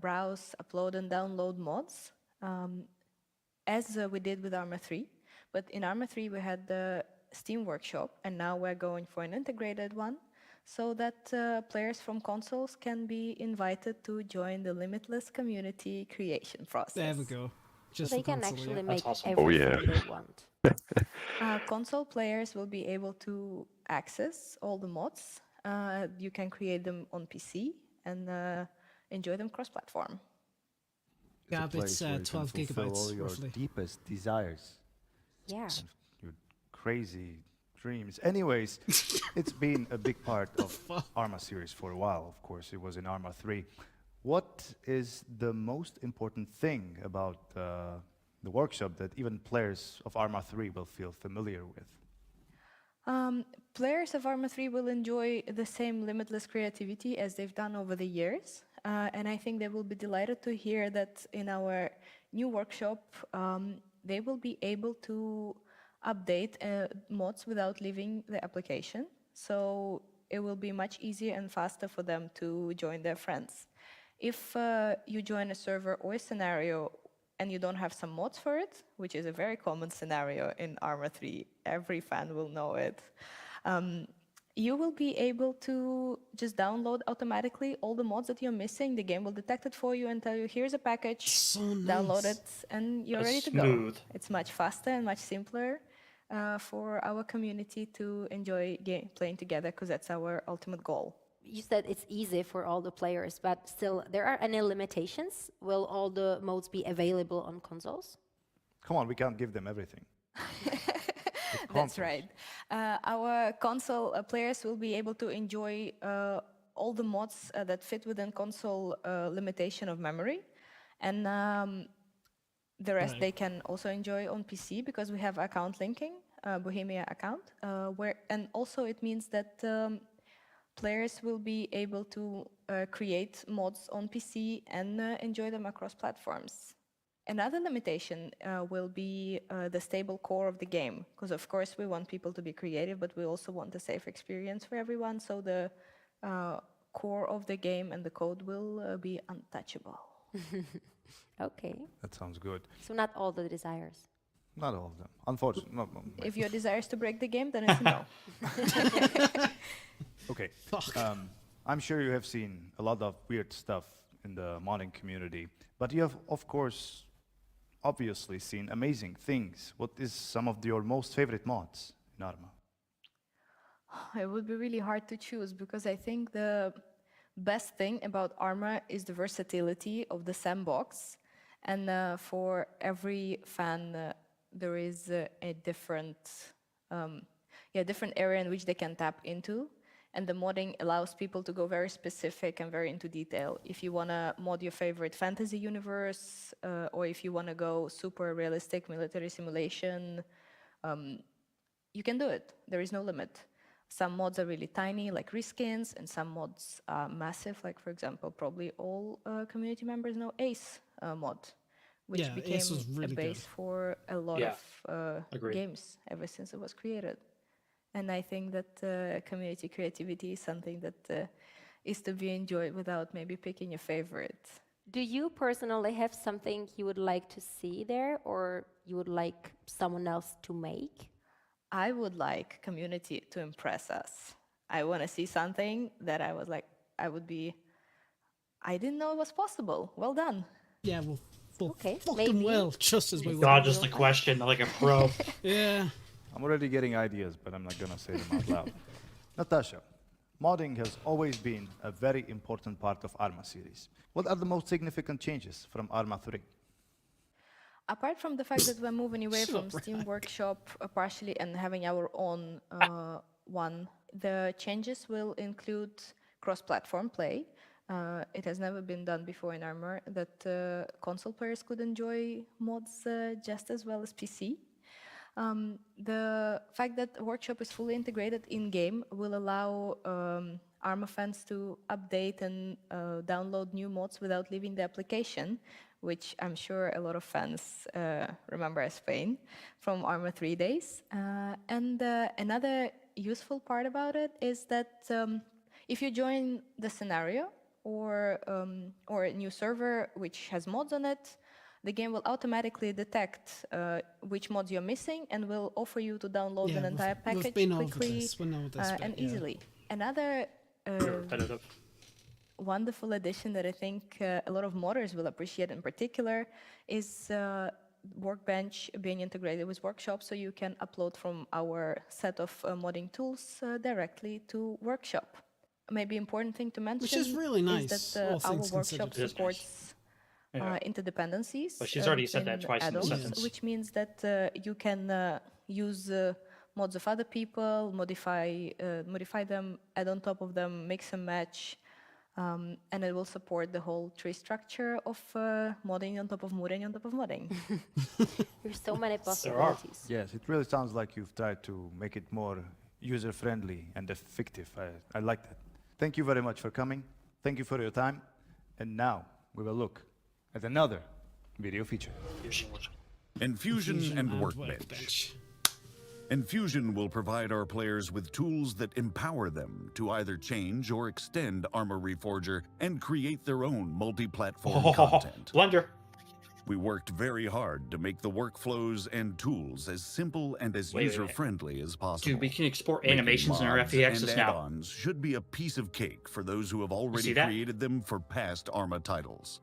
browse, upload, and download mods, as we did with Arma 3. But in Arma 3, we had the Steam Workshop, and now we're going for an integrated one, so that players from consoles can be invited to join the limitless community creation process. there we go. Just They for can console, actually yeah. make awesome. everything Oh, yeah. they want. Console players will be able to access all the mods. You can create them on PC and enjoy them cross-platform. Yeah, It's a it's place where you can 12 fulfill all gigabytes your roughly. deepest desires. Yeah. And your crazy dreams. Anyways, it's been a big part of Arma series for a while. Of course, it was in Arma 3. What is the most important thing about the workshop that even players of Arma 3 will feel familiar with? Players of Arma 3 will enjoy the same limitless creativity as they've done over the years. And I think they will be delighted to hear that in our new workshop, they will be able to update mods without leaving the application. So it will be much easier and faster for them to join their friends. If you join a server or a scenario and you don't have some mods for it, which is a very common scenario in Arma 3, every fan will know it, you will be able to just download automatically all the mods that you're missing. The game will detect it for you and tell you, here's a package, So download nice. it, and you're That's ready to go. smooth. It's much faster and much simpler for our community to enjoy playing together, because that's our ultimate goal. You said it's easy for all the players, but still, there are any limitations? Will all the modes be available on consoles? Come on, we can't give them everything. That's right. Our console players will be able to enjoy all the mods that fit within console limitation of memory. And The rest they can also enjoy on PC because we have account linking, Bohemia account, and also it means that players will be able to create mods on PC and enjoy them across platforms. Another limitation will be the stable core of the game, because of course we want people to be creative, but we also want a safe experience for everyone, so the core of the game and the code will be untouchable. Okay. That sounds good. So not all the desires. Not all of them, unfortunately. No. If your desire is to break the game, then it's a no. Okay. I'm sure you have seen a lot of weird stuff in the modding community, but you have, of course, obviously seen amazing things. What is some of your most favorite mods in Arma? It would be really hard to choose because I think the best thing about Arma is the versatility of the sandbox, and for every fan there is a different area in which they can tap into. And the modding allows people to go very specific and very into detail. If you want to mod your favorite fantasy universe, or if you want to go super realistic military simulation, you can do it. There is no limit. Some mods are really tiny, like reskins, and some mods are massive, like, for example, probably all community members know Ace mod, which became really a base for a lot of games ever since it was created. And I think that community creativity is something that is to be enjoyed without maybe picking a favorite. Do you personally have something you would like to see there, or you would like someone else to make? I would like community to impress us. I want to see something that I was like, I didn't know it was possible. Well done. Yeah, well, okay, fucking well, just as we dodges the question like a pro. Yeah. I'm already getting ideas, but I'm not going to say them out loud. Natasha, modding has always been a very important part of Arma series. What are the most significant changes from Arma 3? Apart from the fact that we're moving away from Steam Workshop partially and having our own one, the changes will include cross-platform play. It has never been done before in Arma that console players could enjoy mods just as well as PC. The fact that Workshop is fully integrated in-game will allow Arma fans to update and download new mods without leaving the application, which I'm sure a lot of fans remember as pain from Arma 3 days. And another useful part about it is that if you join the scenario or a new server which has mods on it, the game will automatically detect which mods you're missing and will offer you to download an entire package quickly and easily. Another wonderful addition that I think a lot of modders will appreciate in particular is Workbench being integrated with Workshop, so you can upload from our set of modding tools directly to Workshop. Maybe important thing to mention which is really nice, is that our Workshop supports interdependencies. But she's already said that twice in the sentence. Which means that you can use mods of other people, modify them, add on top of them, mix and match, and it will support the whole tree structure of modding on top of modding on top of modding. There's so many possibilities. Yes, it really sounds like you've tried to make it more user-friendly and effective. I like that. Thank you very much for coming. Thank you for your time. And now we will look at another video feature. Infusion and Workbench. Infusion will provide our players with tools that empower them to either change or extend Arma Reforger and create their own multi-platform content. Blender. We worked very hard to make the workflows and tools as simple and as user-friendly as possible. Dude, we can export animations in our FEXs now. Add-ons should be a piece of cake for those who have already created them for past Arma titles.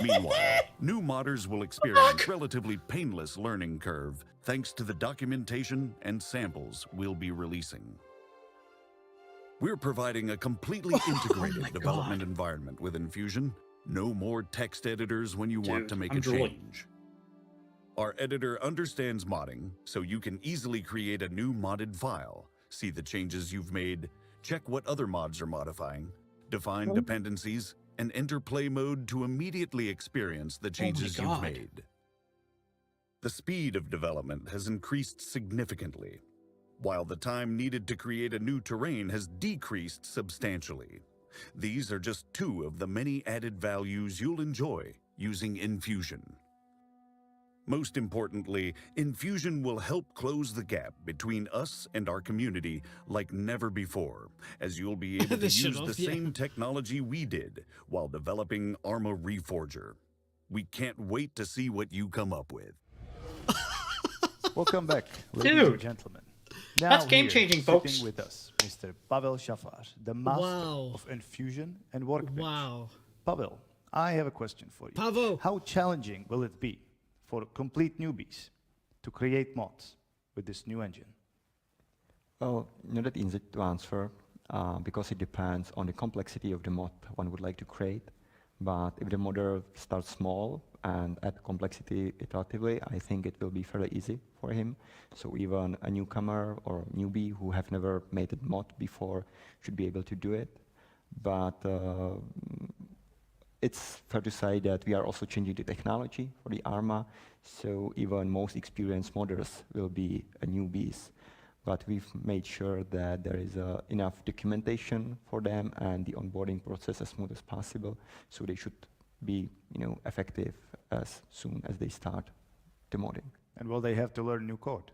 Meanwhile, new modders will experience relatively painless learning curve thanks to the documentation and samples we'll be releasing. We're providing a completely integrated development environment with Infusion. No more text editors when you want to make a change. Our editor understands modding, so you can easily create a new modded file, see the changes you've made, check what other mods are modifying, define dependencies, and enter play mode to immediately experience the changes you've God. made. The speed of development has increased significantly, while the time needed to create a new terrain has decreased substantially. These are just two of the many added values you'll enjoy using Infusion. Most importantly, Infusion will help close the gap between us and our community like never before, as you'll be able to This should use have, the yeah. same technology we did while developing Arma Reforger. We can't wait to see what you come up with. Welcome back, ladies and Dude, gentlemen. that's Now game-changing, here, folks. sitting with us, Mr. Pavel Shafar, the master Wow. of Infusion and Workbench. Wow. Pavel, I have a question for you. Pavel. How challenging will it be for complete newbies to create mods with this new engine? Well, not that easy to answer because it depends on the complexity of the mod one would like to create. But if the modder starts small and add complexity iteratively, I think it will be fairly easy for him. So even a newcomer or newbie who have never made a mod before should be able to do it. But it's fair to say that we are also changing the technology for the Arma, so even most experienced modders will be newbies. But we've made sure that there is enough documentation for them and the onboarding process as smooth as possible, so they should be, effective as soon as they start the modding. And will they have to learn new code?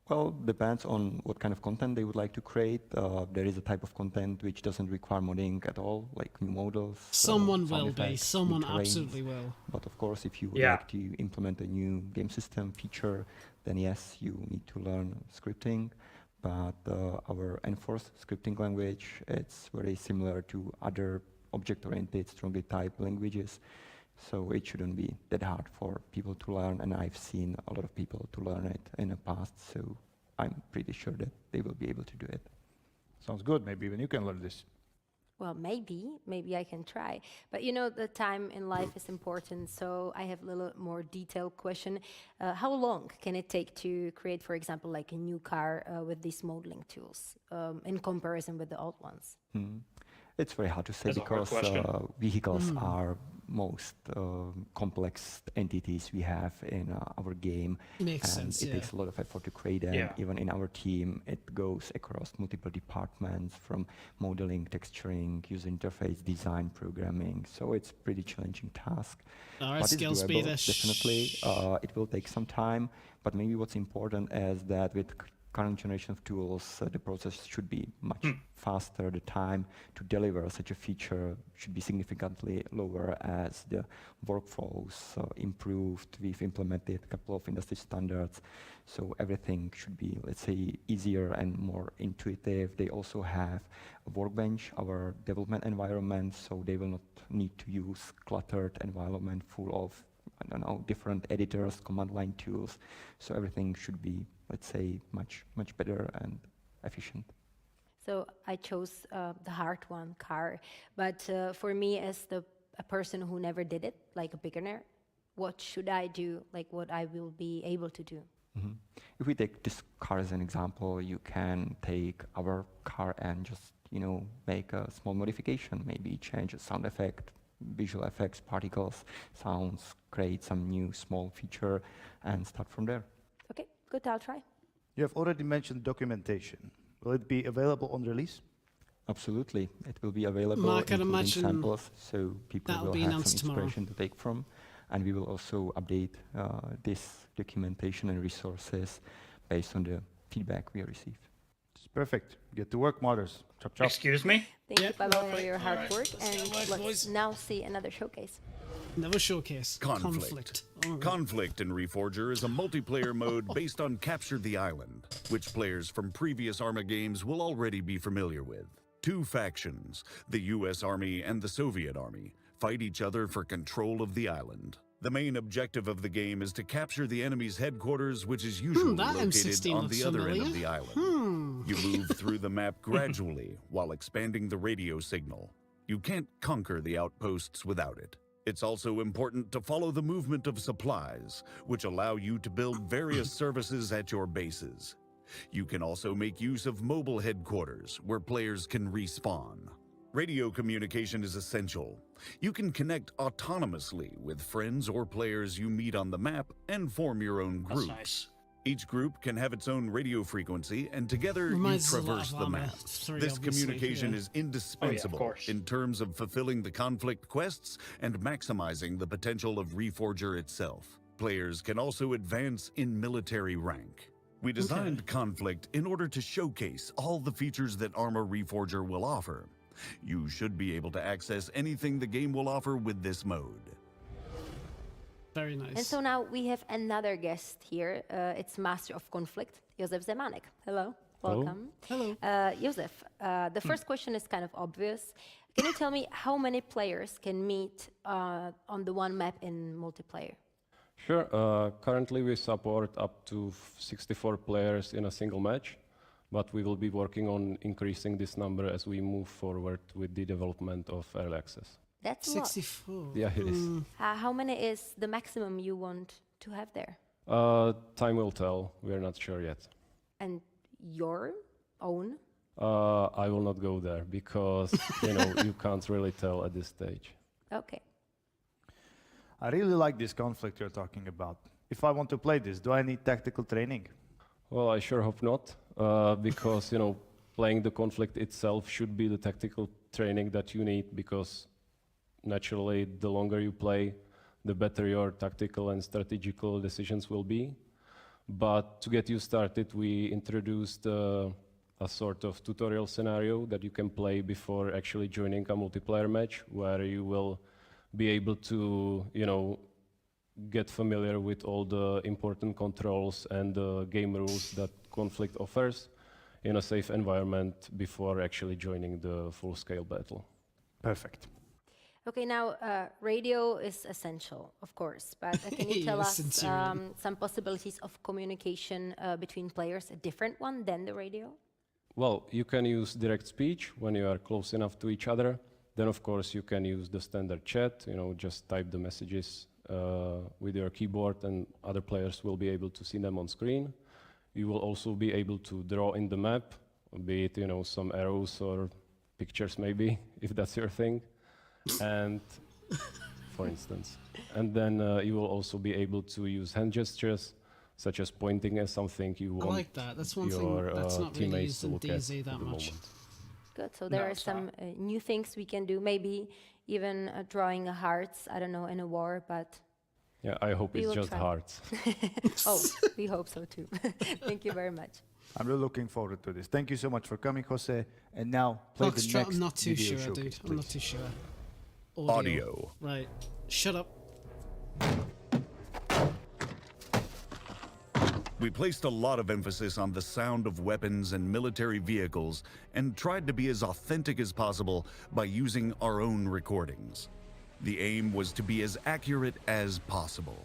Well, depends on what kind of content they would like to create. There is a type of content which doesn't require modding at all, like new models. Someone sound will be. effects, Someone new terrains. absolutely will. But of course, if you would Yeah. like to implement a new game system feature, then yes, you need to learn scripting. But our enforced scripting language, it's very similar to other object-oriented, strongly typed languages. So it shouldn't be that hard for people to learn, and I've seen a lot of people to learn it in the past, so I'm pretty sure that they will be able to do it. Sounds good. Maybe even you can learn this. Well, maybe I can try. But the time in life is important, so I have a little more detailed question. How long can it take to create, for example, like a new car with these modeling tools in comparison with the old ones? It's very hard to say That's a hard because question. vehicles are most complex entities we have in our game. Makes and sense, it yeah. takes a lot of effort to create them. Yeah. Even in our team, it goes across multiple departments from modeling, texturing, user interface, design, programming. So it's pretty challenging task. All right, But it's skill doable, speed-ish. definitely. It will take some time, but maybe what's important is that with current generation of tools, the process should be much faster. The time to deliver such a feature should be significantly lower as the workflows improved. We've implemented a couple of industry standards, so everything should be, let's say, easier and more intuitive. They also have a Workbench, our development environment, so they will not need to use cluttered environment full of, different editors, command line tools. So everything should be, let's say, much better and efficient. So I chose the hard one, car. But for me, as a person who never did it, like a beginner, what should I do? Like what I will be able to do? If we take this car as an example, you can take our car and just, make a small modification, maybe change a sound effect, visual effects, particles, sounds, create some new small feature, and start from there. Okay, good, I'll try. You have already mentioned documentation. Will it be available on release? Absolutely. It will be available, Mark, I'd including imagine samples, so people that'll will be have announced some tomorrow. inspiration to take from. And we will also update this documentation and resources based on the feedback we received. It's perfect. Get to work, modders. Chop, chop. Excuse me? Thank you, Yep, Pavel, all for right, your all hard right. work. Let's And go, let's boys. now see another showcase. Another showcase. Conflict. All right. Conflict in Reforger is a multiplayer mode based on Capture the Island, which players from previous Arma games will already be familiar with. Two factions, the US Army and the Soviet Army, fight each other for control of the island. The main objective of the game is to capture the enemy's headquarters, which is usually that located M16 on looks the other end of familiar. the island. You move through the map gradually while expanding the radio signal. You can't conquer the outposts without it. It's also important to follow the movement of supplies, which allow you to build various services at your bases. You can also make use of mobile headquarters, where players can respawn. Radio communication is essential. You can connect autonomously with friends or players you meet on the map and form your own groups. That's nice. Each group can have its own radio frequency, and together Reminds you us a lot traverse of the Arma map. 3, This obviously, communication yeah. is indispensable course. in terms of fulfilling the conflict quests and maximizing the potential of Reforger itself. Players can also advance in military rank. We designed Conflict in order to showcase all the features that Arma Reforger will offer. You should be able to access anything the game will offer with this mode. Very nice. And so now we have another guest here. It's Master of Conflict, Josef Zemanek. Hello, welcome. Hello. Josef, the first question is kind of obvious. Can you tell me how many players can meet on the one map in multiplayer? Sure. Currently we support up to 64 players in a single match, but we will be working on increasing this number as we move forward with the development of early access. That's a lot. 64. Yeah, it is. How many is the maximum you want to have there? Time will tell. We're not sure yet. And your own? I will not go there because you can't really tell at this stage. Okay. I really like this conflict you're talking about. If I want to play this, do I need tactical training? Well, I sure hope not, because playing the conflict itself should be the tactical training that you need, because naturally, the longer you play, the better your tactical and strategical decisions will be. But to get you started, we introduced a sort of tutorial scenario that you can play before actually joining a multiplayer match, where you will be able to, get familiar with all the important controls and the game rules that Conflict offers in a safe environment before actually joining the full-scale battle. Perfect. Okay, now radio is essential, of course, but can you tell us some possibilities of communication between players, a different one than the radio? Well, you can use direct speech when you are close enough to each other. Then, of course, you can use the standard chat, just type the messages with your keyboard and other players will be able to see them on screen. You will also be able to draw in the map, be it, some arrows or pictures maybe, if that's your thing. And for instance, and then you will also be able to use hand gestures, such as pointing at something you want. I like that. That's one thing that's not really used in DayZ that much. Good. So there are some new things we can do. Maybe even drawing hearts. I don't know, in a war, but yeah, I hope it's just hearts. Oh, we hope so too. Thank you very much. I'm really looking forward to this. Thank you so much for coming, Jose. And now play the next I'm not too video sure, showcase, dude. I'm not please. too sure. Audio. Right. Shut up. We placed a lot of emphasis on the sound of weapons and military vehicles and tried to be as authentic as possible by using our own recordings. The aim was to be as accurate as possible.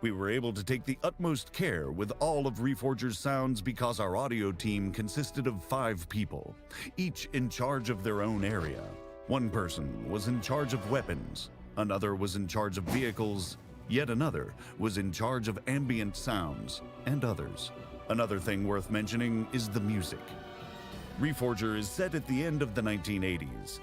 We were able to take the utmost care with all of Reforger's sounds because our audio team consisted of 5 people, each in charge of their own area. One person was in charge of weapons, another was in charge of vehicles, yet another was in charge of ambient sounds, and others. Another thing worth mentioning is the music. Reforger is set at the end of the 1980s.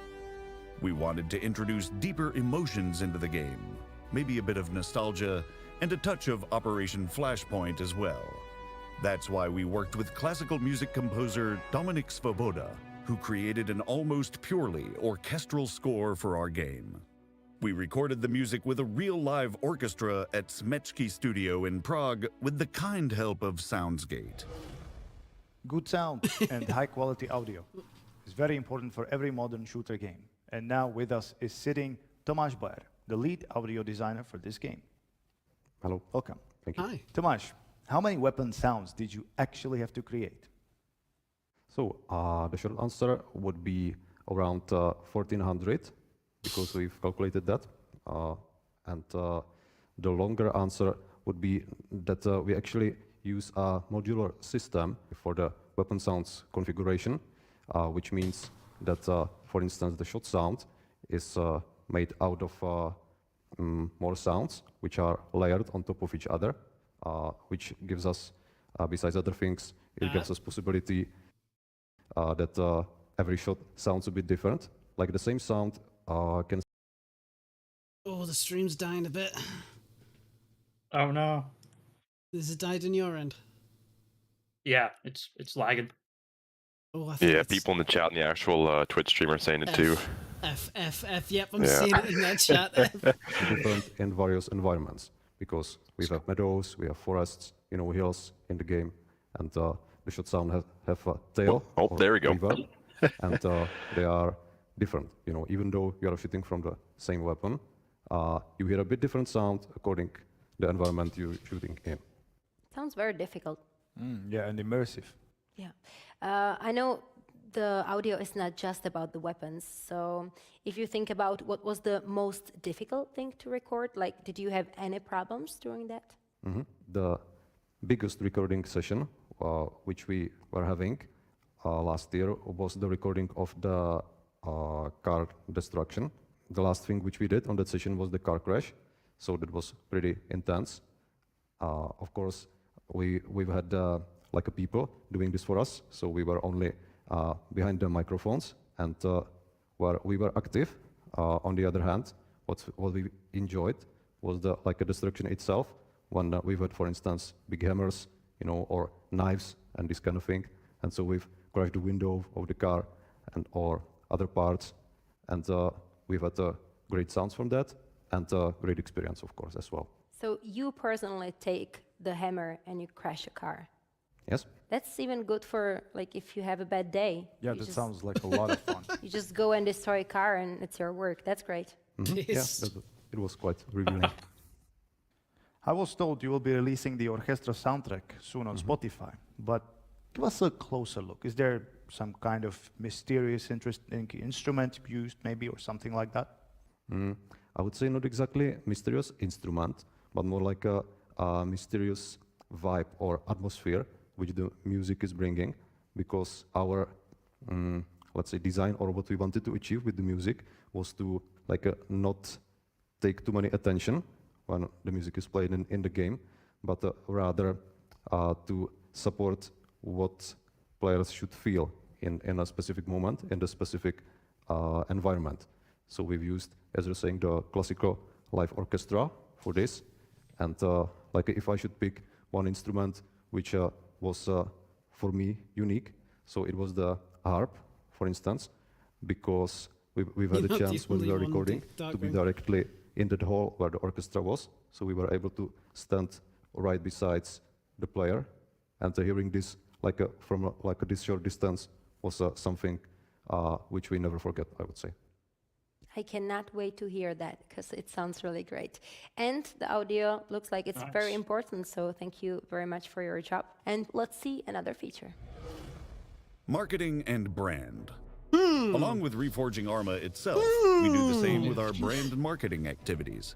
We wanted to introduce deeper emotions into the game, maybe a bit of nostalgia, and a touch of Operation Flashpoint as well. That's why we worked with classical music composer Dominik Svoboda, who created an almost purely orchestral score for our game. We recorded the music with a real live orchestra at Smeczki Studio in Prague with the kind help of Soundsgate. Good sound and high quality audio is very important for every modern shooter game. And now with us is sitting Tomáš Bayer, the lead audio designer for this game. Hello. Welcome. Thank you. Hi. Tomáš, how many weapon sounds did you actually have to create? So the short answer would be around 1400, because we've calculated that. And the longer answer would be that we actually use a modular system for the weapon sounds configuration, which means that, for instance, the shot sound is made out of more sounds, which are layered on top of each other, which gives us, besides other things, it gives us possibility that every shot sounds a bit different, like the same sound can. Oh, the stream's dying a bit. Oh no. Has it died on your end? Yeah, it's lagging. Oh, I think Yeah, it's people in the chat and the actual Twitch stream are saying it too. F. Yep, I'm Yeah. seeing it in that chat. F. Different in various environments, because we have meadows, we have forests, hills in the game, and the shot sound have a tail. Oh, there we go. Reverb, and they are different. Even though you are shooting from the same weapon, you hear a bit different sound according to the environment you're shooting in. Sounds very difficult. Yeah, and immersive. Yeah. I know the audio is not just about the weapons. So if you think about what was the most difficult thing to record, like, did you have any problems during that? The biggest recording session, which we were having last year, was the recording of the car destruction. The last thing which we did on that session was the car crash, so that was pretty intense. Of course, we've had like a people doing this for us, so we were only behind the microphones, and where we were active. On the other hand, what we enjoyed was the destruction itself, when we've had, for instance, big hammers, or knives and this kind of thing, and so we've crashed the window of the car or other parts, and we've had great sounds from that, and great experience, of course, as well. So you personally take the hammer and you crash a car. Yes. That's even good for, like, if you have a bad day. Yeah, that sounds like a lot of fun. You just go and destroy a car and it's your work. That's great. Yeah, it was quite revealing. I was told you will be releasing the orchestra soundtrack soon on Spotify, but give us a closer look. Is there some kind of mysterious, interesting instrument used, maybe, or something like that? I would say not exactly mysterious instrument, but more like a mysterious vibe or atmosphere which the music is bringing, because our, let's say, design, or what we wanted to achieve with the music, was to not take too many attention when the music is played in the game, but rather to support what players should feel in a specific moment, in the specific environment. So we've used, as you're saying, the classical live orchestra for this, and if I should pick one instrument which was for me unique, so it was the harp, for instance, because we've had a chance when we were recording to be directly in the hall where the orchestra was, so we were able to stand right beside the player, and hearing this from this short distance was something which we never forget, I would say. I cannot wait to hear that, because it sounds really great. And the audio looks like it's very important, so thank you very much for your job. And let's see another feature. Marketing and brand. Along with reforging Arma itself, we do the same with our brand and marketing activities.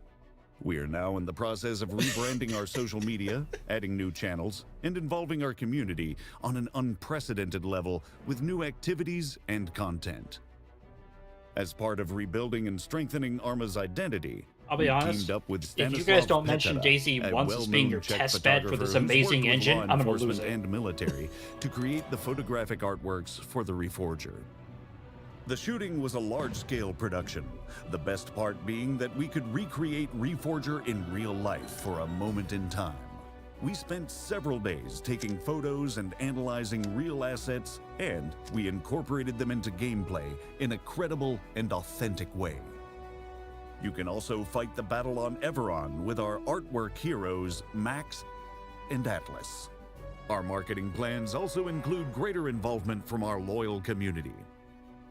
We are now in the process of rebranding our social media, adding new channels, and involving our community on an unprecedented level with new activities and content. As part of rebuilding and strengthening Arma's identity, I'll be honest, teamed up with if you guys don't mention Petera, DayZ a once as being your well-known Czech test bed for photographer this who's amazing worked with engine, law I'm gonna lose enforcement it. and military to create the photographic artworks for the Reforger. The shooting was a large-scale production, the best part being that we could recreate Reforger in real life for a moment in time. We spent several days taking photos and analyzing real assets, and we incorporated them into gameplay in a credible and authentic way. You can also fight the battle on Everon with our artwork heroes, Max and Atlas. Our marketing plans also include greater involvement from our loyal community.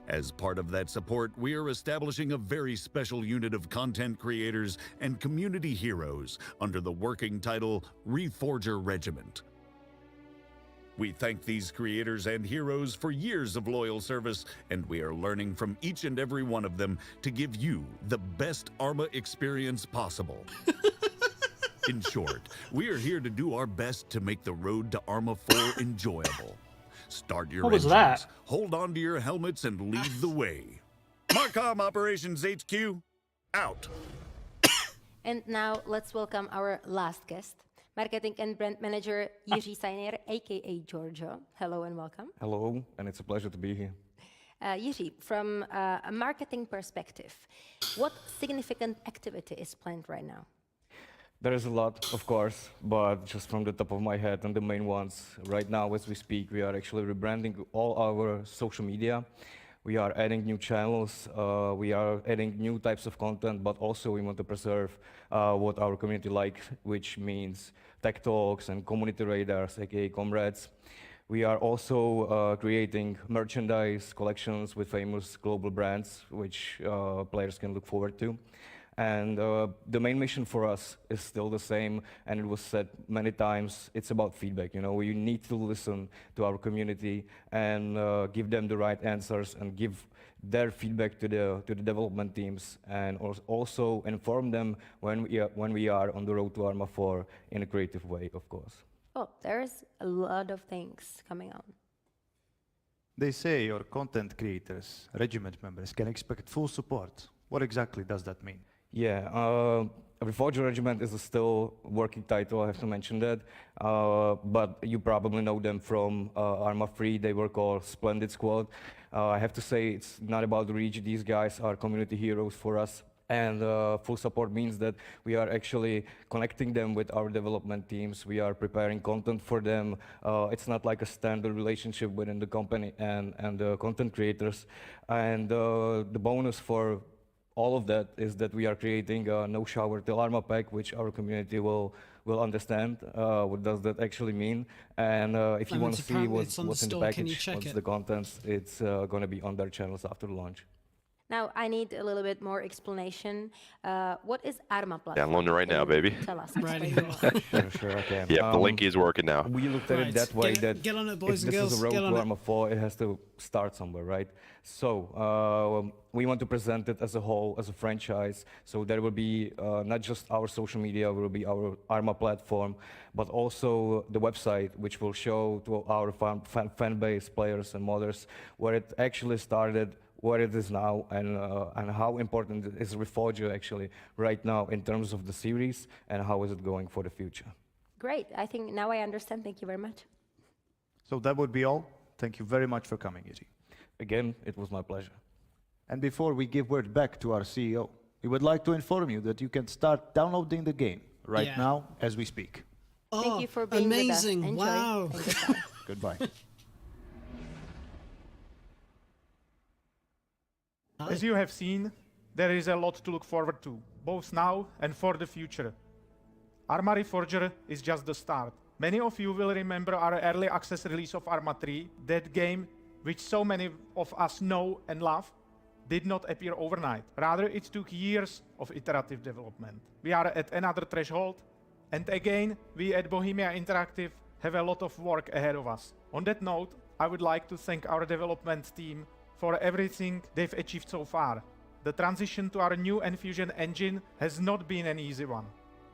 As part of that support, we are establishing a very special unit of content creators and community heroes under the working title Reforger Regiment. We thank these creators and heroes for years of loyal service, and we are learning from each and every one of them to give you the best Arma experience possible. In short, we are here to do our best to make the road to Arma 4 enjoyable. Start your What was engines, that? hold on to your helmets, and lead the way. Marcom Operations HQ, out. And now let's welcome our last guest, Marketing and Brand Manager Jiří Sajner, aka Giorgio. Hello and welcome. Hello, and it's a pleasure to be here. Jiří, from a marketing perspective, what significant activity is planned right now? There is a lot, of course, but just from the top of my head, and the main ones, right now as we speak, we are actually rebranding all our social media. We are adding new channels, we are adding new types of content, but also we want to preserve what our community likes, which means tech talks and community radars, aka comrades. We are also creating merchandise collections with famous global brands, which players can look forward to. And the main mission for us is still the same, and it was said many times, it's about feedback. You know, we need to listen to our community and give them the right answers and give their feedback to the development teams, and also inform them when we are on the road to Arma 4 in a creative way, of course. Oh, there's a lot of things coming on. They say your content creators, regiment members, can expect full support. What exactly does that mean? Yeah, Reforger Regiment is a still working title, I have to mention that. But you probably know them from Arma 3, they were called Splendid Squad. I have to say it's not about reach, these guys are community heroes for us. And full support means that we are actually connecting them with our development teams. We are preparing content for them. It's not like a standard relationship within the company and the content creators. And the bonus for all of that is that we are creating a no shower till Arma pack, which our community will understand what does that actually mean. And if you want to see what's in the package, what's the contents, it's going to be on their channels after launch. Now, I need a little bit more explanation. What is Arma platform? Downloading it right now, baby. Tell us. Sure, okay. Yeah, the link is working now. We looked at it that way, get on it, boys if and this girls. is a road Get on to it. Arma 4, it has to start somewhere, right? So we want to present it as a whole, as a franchise. So there will be not just our social media, will be our Arma platform, but also the website, which will show to our fan base, players and modders, where it actually started, where it is now, and how important is Reforger actually right now in terms of the series, and how is it going for the future. Great. I think now I understand. Thank you very much. So that would be all. Thank you very much for coming, Jiří. Again, it was my pleasure. And before we give word back to our CEO, we would like to inform you that you can start downloading the game right now as we speak. Oh, Thank you for being amazing. with us. Enjoy. Wow. Goodbye. As you have seen, there is a lot to look forward to, both now and for the future. Arma Reforger is just the start. Many of you will remember our early access release of Arma 3, that game which so many of us know and love, did not appear overnight. Rather, it took years of iterative development. We are at another threshold, and again, we at Bohemia Interactive have a lot of work ahead of us. On that note, I would like to thank our development team for everything they've achieved so far. The transition to our new Enfusion engine has not been an easy one.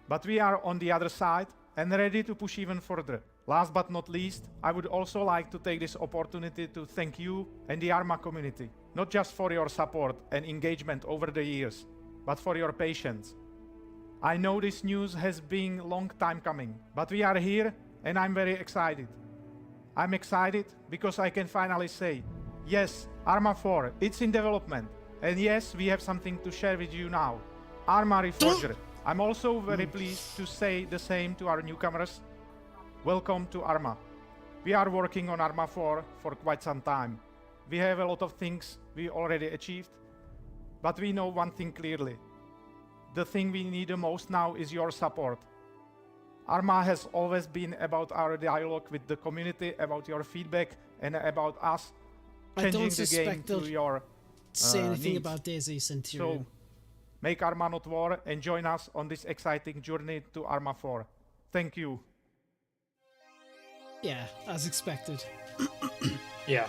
But we are on the other side and ready to push even further. Last but not least, I would also like to take this opportunity to thank you and the Arma community, not just for your support and engagement over the years, but for your patience. I know this news has been a long time coming, but we are here and I'm very excited. I'm excited because I can finally say, yes, Arma 4, it's in development. And yes, we have something to share with you now. Arma Reforger. I'm also very pleased to say the same to our newcomers. Welcome to Arma. We are working on Arma 4 for quite some time. We have a lot of things we already achieved, but we know one thing clearly. The thing we need the most now is your support. Arma has always been about our dialogue with the community, about your feedback, and about us changing the game to your say anything needs. about DayZ Centurion. So, make Arma not war and join us on this exciting journey to Arma 4. Thank you. Yeah, as expected. Yeah.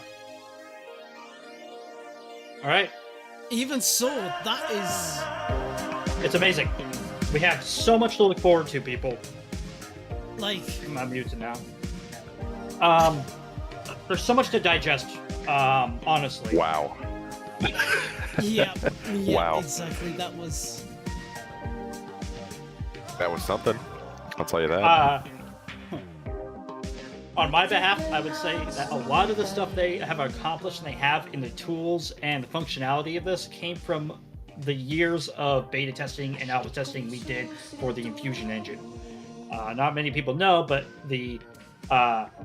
All right. Even so, that is... It's amazing. We have so much to look forward to, people. Like... I'm unmuted now. There's so much to digest, honestly. Wow. yeah, Wow. Exactly. That was something. I'll tell you that. on my behalf, I would say that a lot of the stuff they have accomplished and they have in the tools and the functionality of this came from the years of beta testing and alpha testing we did for the Infusion engine. Not many people know, but the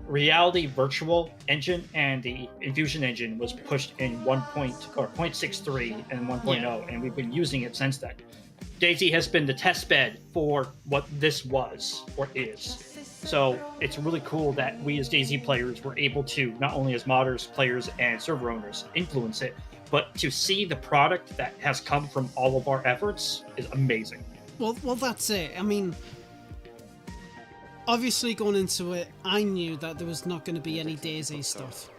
Reality Virtual engine and the Infusion engine was pushed in 0.63 and 1.0, and we've been using it since then. DayZ has been the test bed for what this was or is. So it's really cool that we as DayZ players were able to, not only as modders, players, and server owners, influence it, but to see the product that has come from all of our efforts is amazing. Well, that's it. I mean, obviously going into it, I knew that there was not going to be any DayZ stuff.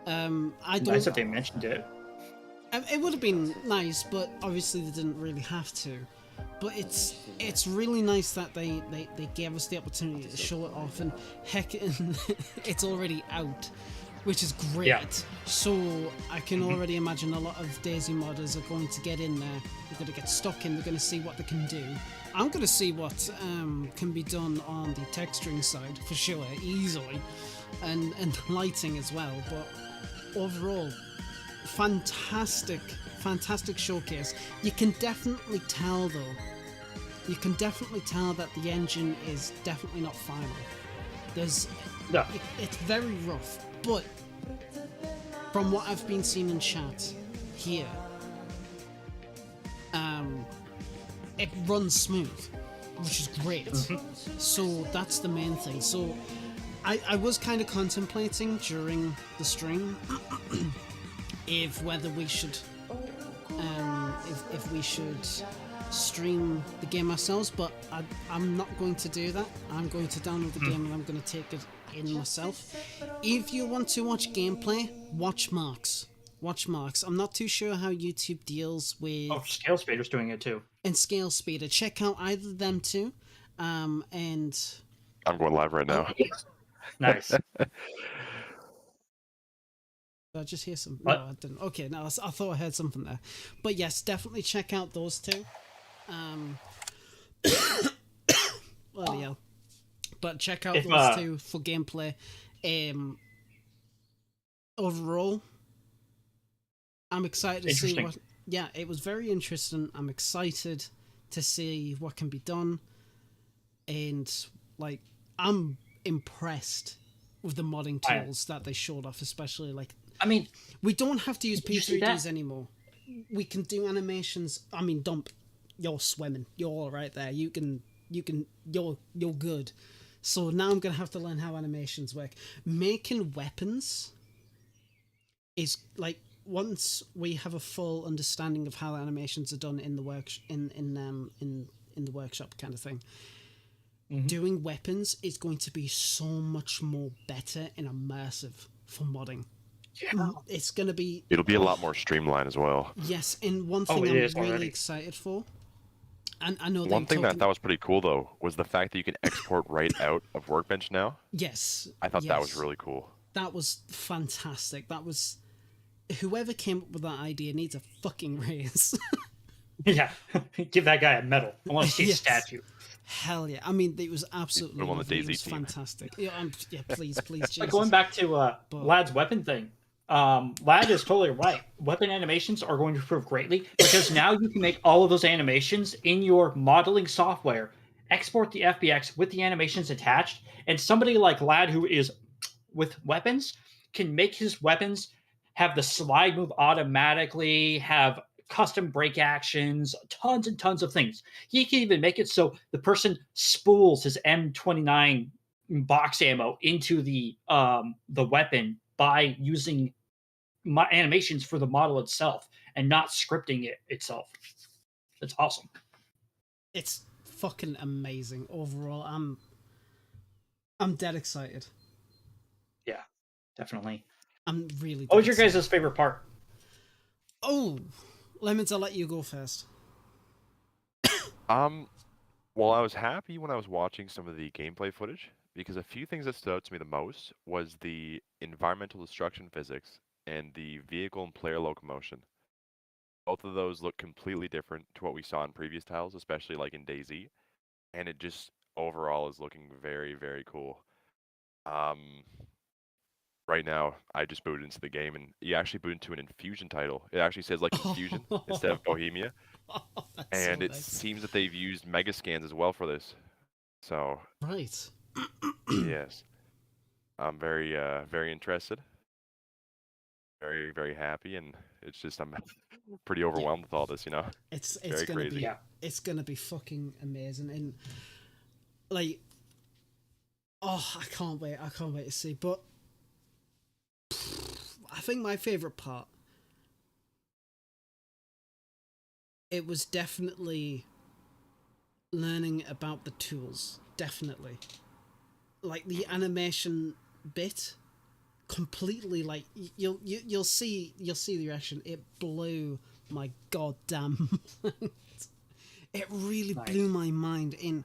I don't. Nice that they mentioned it. It would have been nice, but obviously they didn't really have to. But it's really nice that they gave us the opportunity to show it off, and heck, it's already out, which is great. Yeah. So I can already imagine a lot of DayZ modders are going to get in there. They're going to get stuck in. They're going to see what they can do. I'm going to see what can be done on the texturing side for sure, easily, and lighting as well. But overall, fantastic showcase. You can definitely tell though. You can definitely tell that the engine is definitely not final. It's very rough, but from what I've been seeing in chat here, it runs smooth, which is great. So that's the main thing. So I was kind of contemplating during the stream if whether we should if we should stream the game ourselves, but I'm not going to do that. I'm going to download the game and I'm going to take it in myself. If you want to watch gameplay, watch Marks. I'm not too sure how YouTube deals with... Oh, Scale Speeder's doing it too. And Scale Speeder. Check out either of them two. And... I'm going live right now. Nice. Did I just hear some? What? No, I didn't. Okay, no, I thought I heard something there. But yes, definitely check out those two. Bloody hell. But check out those two for gameplay. Overall, I'm excited to see what... Yeah, it was very interesting. I'm excited to see what can be done. And, like, I'm impressed with the modding tools that they showed off, especially, like... I mean, we don't have to use P3Ds anymore. We can do animations. I mean, Dump, you're swimming. You're all right there. You're good. So now I'm gonna have to learn how animations work. Making weapons is like, once we have a full understanding of how animations are done in the in the workshop kind of thing. Doing weapons is going to be so much more better and immersive for modding. Yeah. It's going to be... It'll be a lot more streamlined as well. Yes, and one thing I'm really excited for, and I know one thing that I thought was pretty cool though was the fact that you can export right out of Workbench now. Yes. I thought that was really cool. That was fantastic. That was... Whoever came up with that idea needs a fucking raise. Yeah, give that guy a medal. I want to see a statue. Hell yeah! I mean, it was absolutely on the lovely. It DayZ was team. fantastic. Yeah, please, Jesus. But going back to Lad's weapon thing, Lad is totally right. Weapon animations are going to improve greatly because now you can make all of those animations in your modeling software, export the FBX with the animations attached, and somebody like Lad who is with weapons can make his weapons have the slide move automatically, have custom break actions, tons and tons of things. He can even make it so the person spools his M29 box ammo into the weapon by using animations for the model itself and not scripting it itself. It's awesome. It's fucking amazing. Overall, I'm dead excited. Yeah, definitely. I'm really. What was your guys' favorite part? Oh, Lemons, I'll let you go first. Well, I was happy when I was watching some of the gameplay footage because a few things that stood out to me the most was the environmental destruction physics and the vehicle and player locomotion. Both of those look completely different to what we saw in previous titles, especially like in DayZ, and it just overall is looking very, very cool. Right now, I just booted into the game, and you actually boot into an Infusion title. It actually says like Infusion instead of Bohemia, and it seems that they've used Mega Scans as well for this. So right, yes, I'm very interested, very happy, and it's just I'm pretty overwhelmed with all this. it's very gonna crazy. be it's gonna be fucking amazing, and like, oh, I can't wait to see. But I think my favorite part, it was definitely learning about the tools. Definitely, like the animation bit, completely, like you'll see the reaction. It blew my goddamn mind. It really blew my mind in.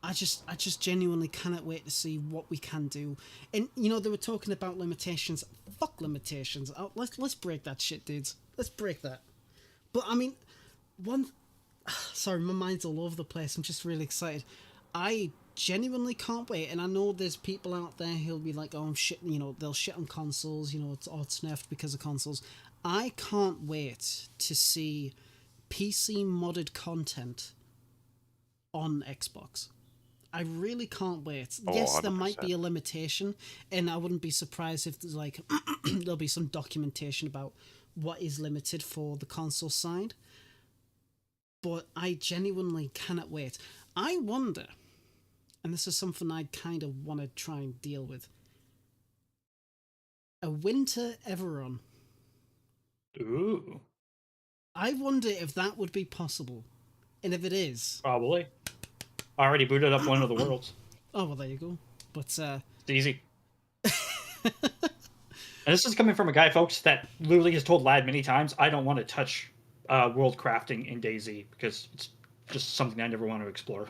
I just genuinely cannot wait to see what we can do. And they were talking about limitations. Fuck limitations. Let's break that shit, dudes. Let's break that. But I mean, sorry, my mind's all over the place. I'm just really excited. I genuinely can't wait, and I know there's people out there who'll be like, "Oh, I'm shit," they'll shit on consoles. It's nerfed because of consoles. I can't wait to see PC modded content on Xbox. I really can't wait. Oh, yes, there might 100%. be a limitation, and I wouldn't be surprised if there's like there'll be some documentation about what is limited for the console side. But I genuinely cannot wait. I wonder, and this is something I kind of want to try and deal with, a winter Everon. Ooh. I wonder if that would be possible. And if it is... Probably. I already booted up one of the worlds. Oh, well, there you go. But, It's easy. And this is coming from a guy, folks, that literally has told Lad many times, I don't want to touch world crafting in DayZ because it's just something I never want to explore.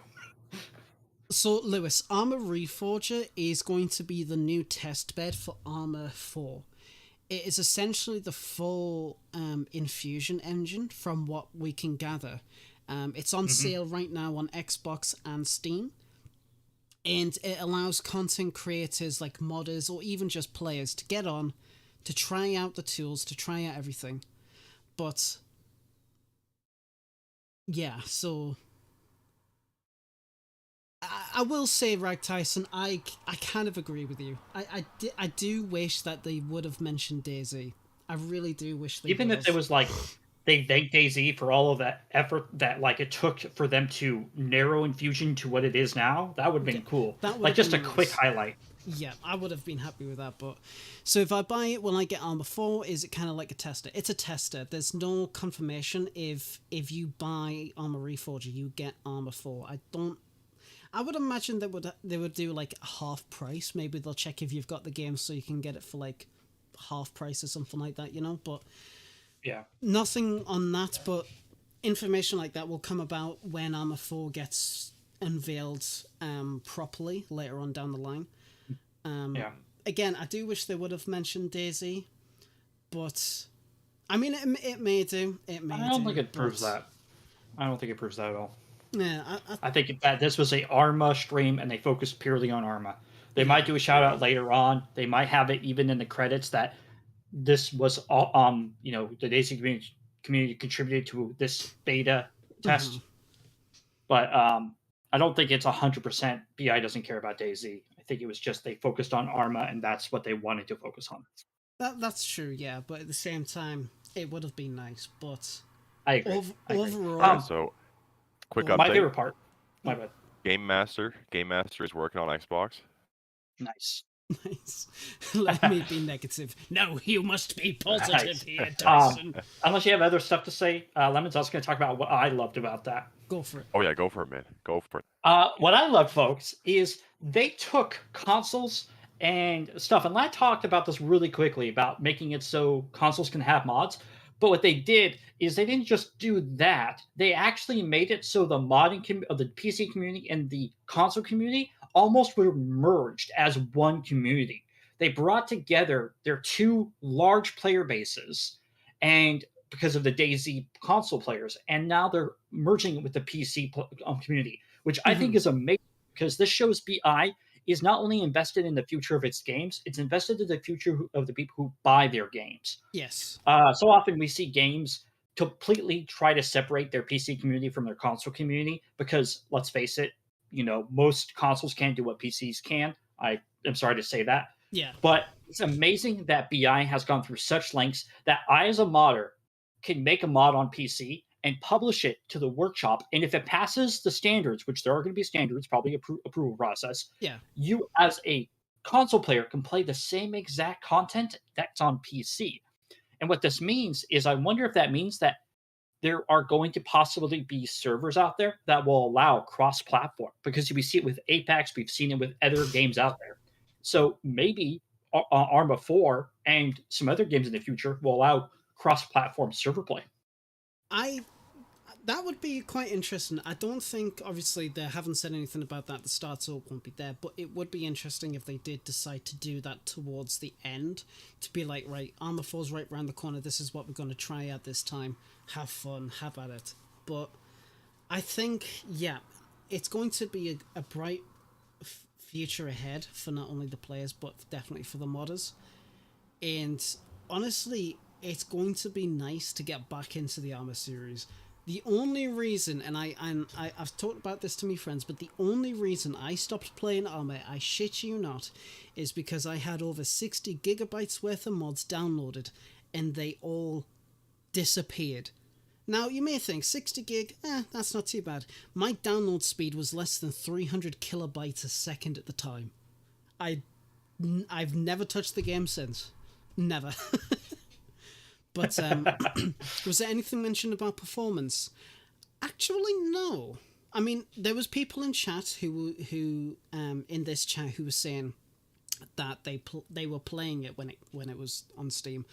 So, Lewis, Arma Reforger is going to be the new test bed for Arma 4. It is essentially the full Infusion engine from what we can gather. It's on sale right now on Xbox and Steam. And it allows content creators like modders or even just players to get on, to try out the tools, to try out everything. But, yeah, so... I will say, right, Tyson, I kind of agree with you. I do wish that they would have mentioned DayZ. I really do wish they Even would if it was like, they thanked DayZ for all of that effort that like it took for them to narrow Infusion to what it is now, that would have been cool. That would Like have just a been quick nice. highlight. Yeah, I would have been happy with that, but... So if I buy it, will I get Arma 4? Is it kind of like a tester? It's a tester. There's no confirmation if you buy Arma Reforger, you get Arma 4. I would imagine they would do like half price. Maybe they'll check if you've got the game so you can get it for like half price or something like that, But yeah, nothing on that. But information like that will come about when Arma 4 gets unveiled properly later on down the line. Yeah. Again, I do wish they would have mentioned DayZ, but I mean, it may do. It may. I don't think it proves that. I don't think it proves that at all. Yeah, I think that this was a Arma stream and they focused purely on Arma. They might do a shout out later on. They might have it even in the credits that this was all, the DayZ community contributed to this beta test. But I don't think it's 100% BI doesn't care about DayZ. I think it was just they focused on Arma and that's what they wanted to focus on. That's true, yeah. But at the same time, it would have been nice. But I agree. Overall, So, quick my update. favorite part. My bad. Game Master is working on Xbox. Nice. Nice. Let me be negative. No, you must be positive here, Tyson. Unless you have other stuff to say, Lemon's also going to talk about what I loved about that. Go for it. Oh yeah, go for it, man. Go for it. What I loved, folks, is they took consoles and stuff, and I talked about this really quickly about making it so consoles can have mods. But what they did is they didn't just do that. They actually made it so the modding of the PC community and the console community almost were merged as one community. They brought together their two large player bases, and because of the DayZ console players, and now they're merging it with the PC community, which I think is amazing because this shows BI is not only invested in the future of its games, it's invested in the future of the people who buy their games. Yes. So often we see games completely try to separate their PC community from their console community because, let's face it, most consoles can't do what PCs can. I am sorry to say that. Yeah. But it's amazing that BI has gone through such lengths that I, as a modder, can make a mod on PC and publish it to the workshop. And if it passes the standards, which there are going to be standards, probably approval process, Yeah. you as a console player can play the same exact content that's on PC. And what this means is I wonder if that means that there are going to possibly be servers out there that will allow cross-platform, because we see it with Apex, we've seen it with other games out there. So maybe Arma 4 and some other games in the future will allow cross-platform server play. That would be quite interesting. I don't think, obviously, they haven't said anything about that at the start, so it won't be there, but it would be interesting if they did decide to do that towards the end, to be like, right, Arma 4's right around the corner, this is what we're going to try at this time, have fun, have at it. But I think, yeah, it's going to be a bright future ahead for not only the players, but definitely for the modders. And honestly, it's going to be nice to get back into the Arma series. The only reason, and I've talked about this to my friends, but the only reason I stopped playing Arma, I shit you not, is because I had over 60 gigabytes worth of mods downloaded, and they all disappeared. Now, you may think, 60 gig, that's not too bad. My download speed was less than 300 kilobytes a second at the time. I've never touched the game since. Never. But was there anything mentioned about performance? Actually, no. I mean, there was people in chat who in this chat who were saying that they were playing it when it was on Steam,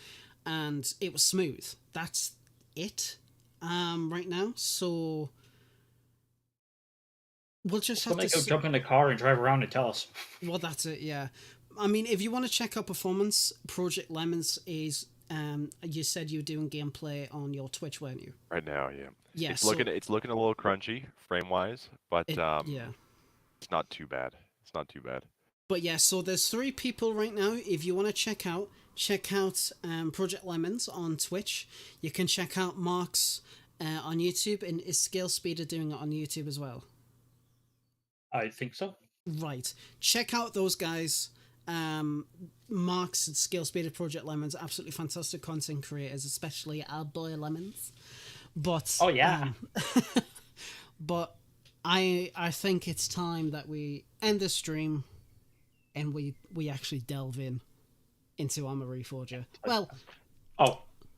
and it was smooth. That's it right now. So we'll just have to go jump in the car and drive around and tell us. Well, that's it. Yeah. I mean, if you want to check out performance, Project Lemons is. You said you were doing gameplay on your Twitch, weren't you? Right now, yeah. Yeah. It's looking a little crunchy frame wise, but yeah, it's not too bad. It's not too bad. But yeah, so there's 3 people right now. If you want to check out Project Lemons on Twitch. You can check out Mark's on YouTube, and is Scale Speeder doing it on YouTube as well? I think so. Right. Check out those guys. Mark's and Scale Speeder, Project Lemons, absolutely fantastic content creators, especially our boy Lemons. But oh yeah. But I think it's time that we end the stream and we actually delve into Arma Reforger. Well,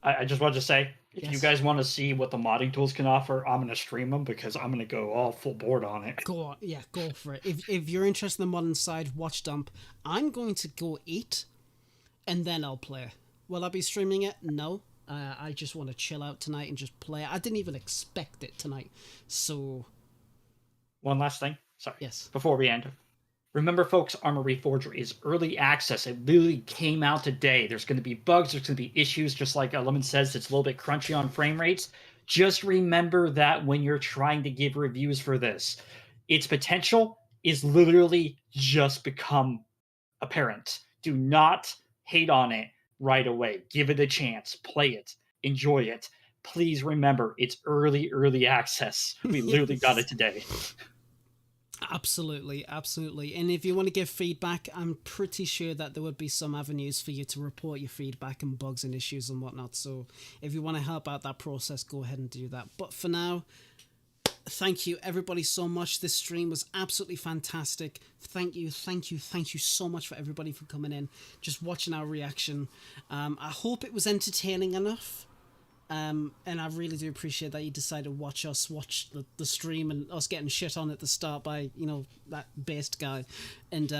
I just wanted to say, if you guys want to see what the modding tools can offer, I'm going to stream them because I'm going to go all full board on it. Go on, yeah, go for it. If you're interested in the modern side, watch dump. I'm going to go eat, and then I'll play. Will I be streaming it? No. I just want to chill out tonight and just play. I didn't even expect it tonight, so... One last thing. Sorry. Yes. Before we end. Remember, folks, Arma Reforger is early access. It literally came out today. There's going to be bugs. There's going to be issues. Just like Lemon says, it's a little bit crunchy on frame rates. Just remember that when you're trying to give reviews for this. Its potential is literally just become apparent. Do not hate on it right away. Give it a chance. Play it. Enjoy it. Please remember, it's early access. We literally got it today. Absolutely. And if you want to give feedback, I'm pretty sure that there would be some avenues for you to report your feedback and bugs and issues and whatnot. So if you want to help out that process, go ahead and do that. But for now, thank you everybody so much. This stream was absolutely fantastic. Thank you so much for everybody for coming in, just watching our reaction. I hope it was entertaining enough. And I really do appreciate that you decided to watch the stream and us getting shit on at the start by, that based guy. And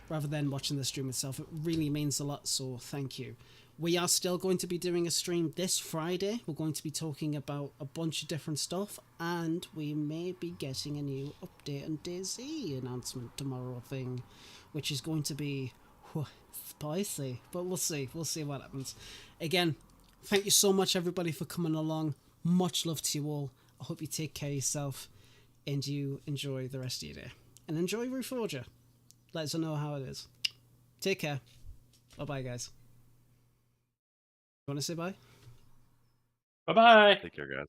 rather than watching the stream itself, it really means a lot, so thank you. We are still going to be doing a stream this Friday. We're going to be talking about a bunch of different stuff, and we may be getting a new update on DayZ announcement tomorrow thing, which is going to be spicy, but we'll see what happens. Again, thank you so much everybody for coming along. Much love to you all. I hope you take care of yourself and you enjoy the rest of your day. and enjoy Reforger. Let us know how it is. Take care. Bye-bye, guys. You want to say bye? Bye-bye. Take care, guys.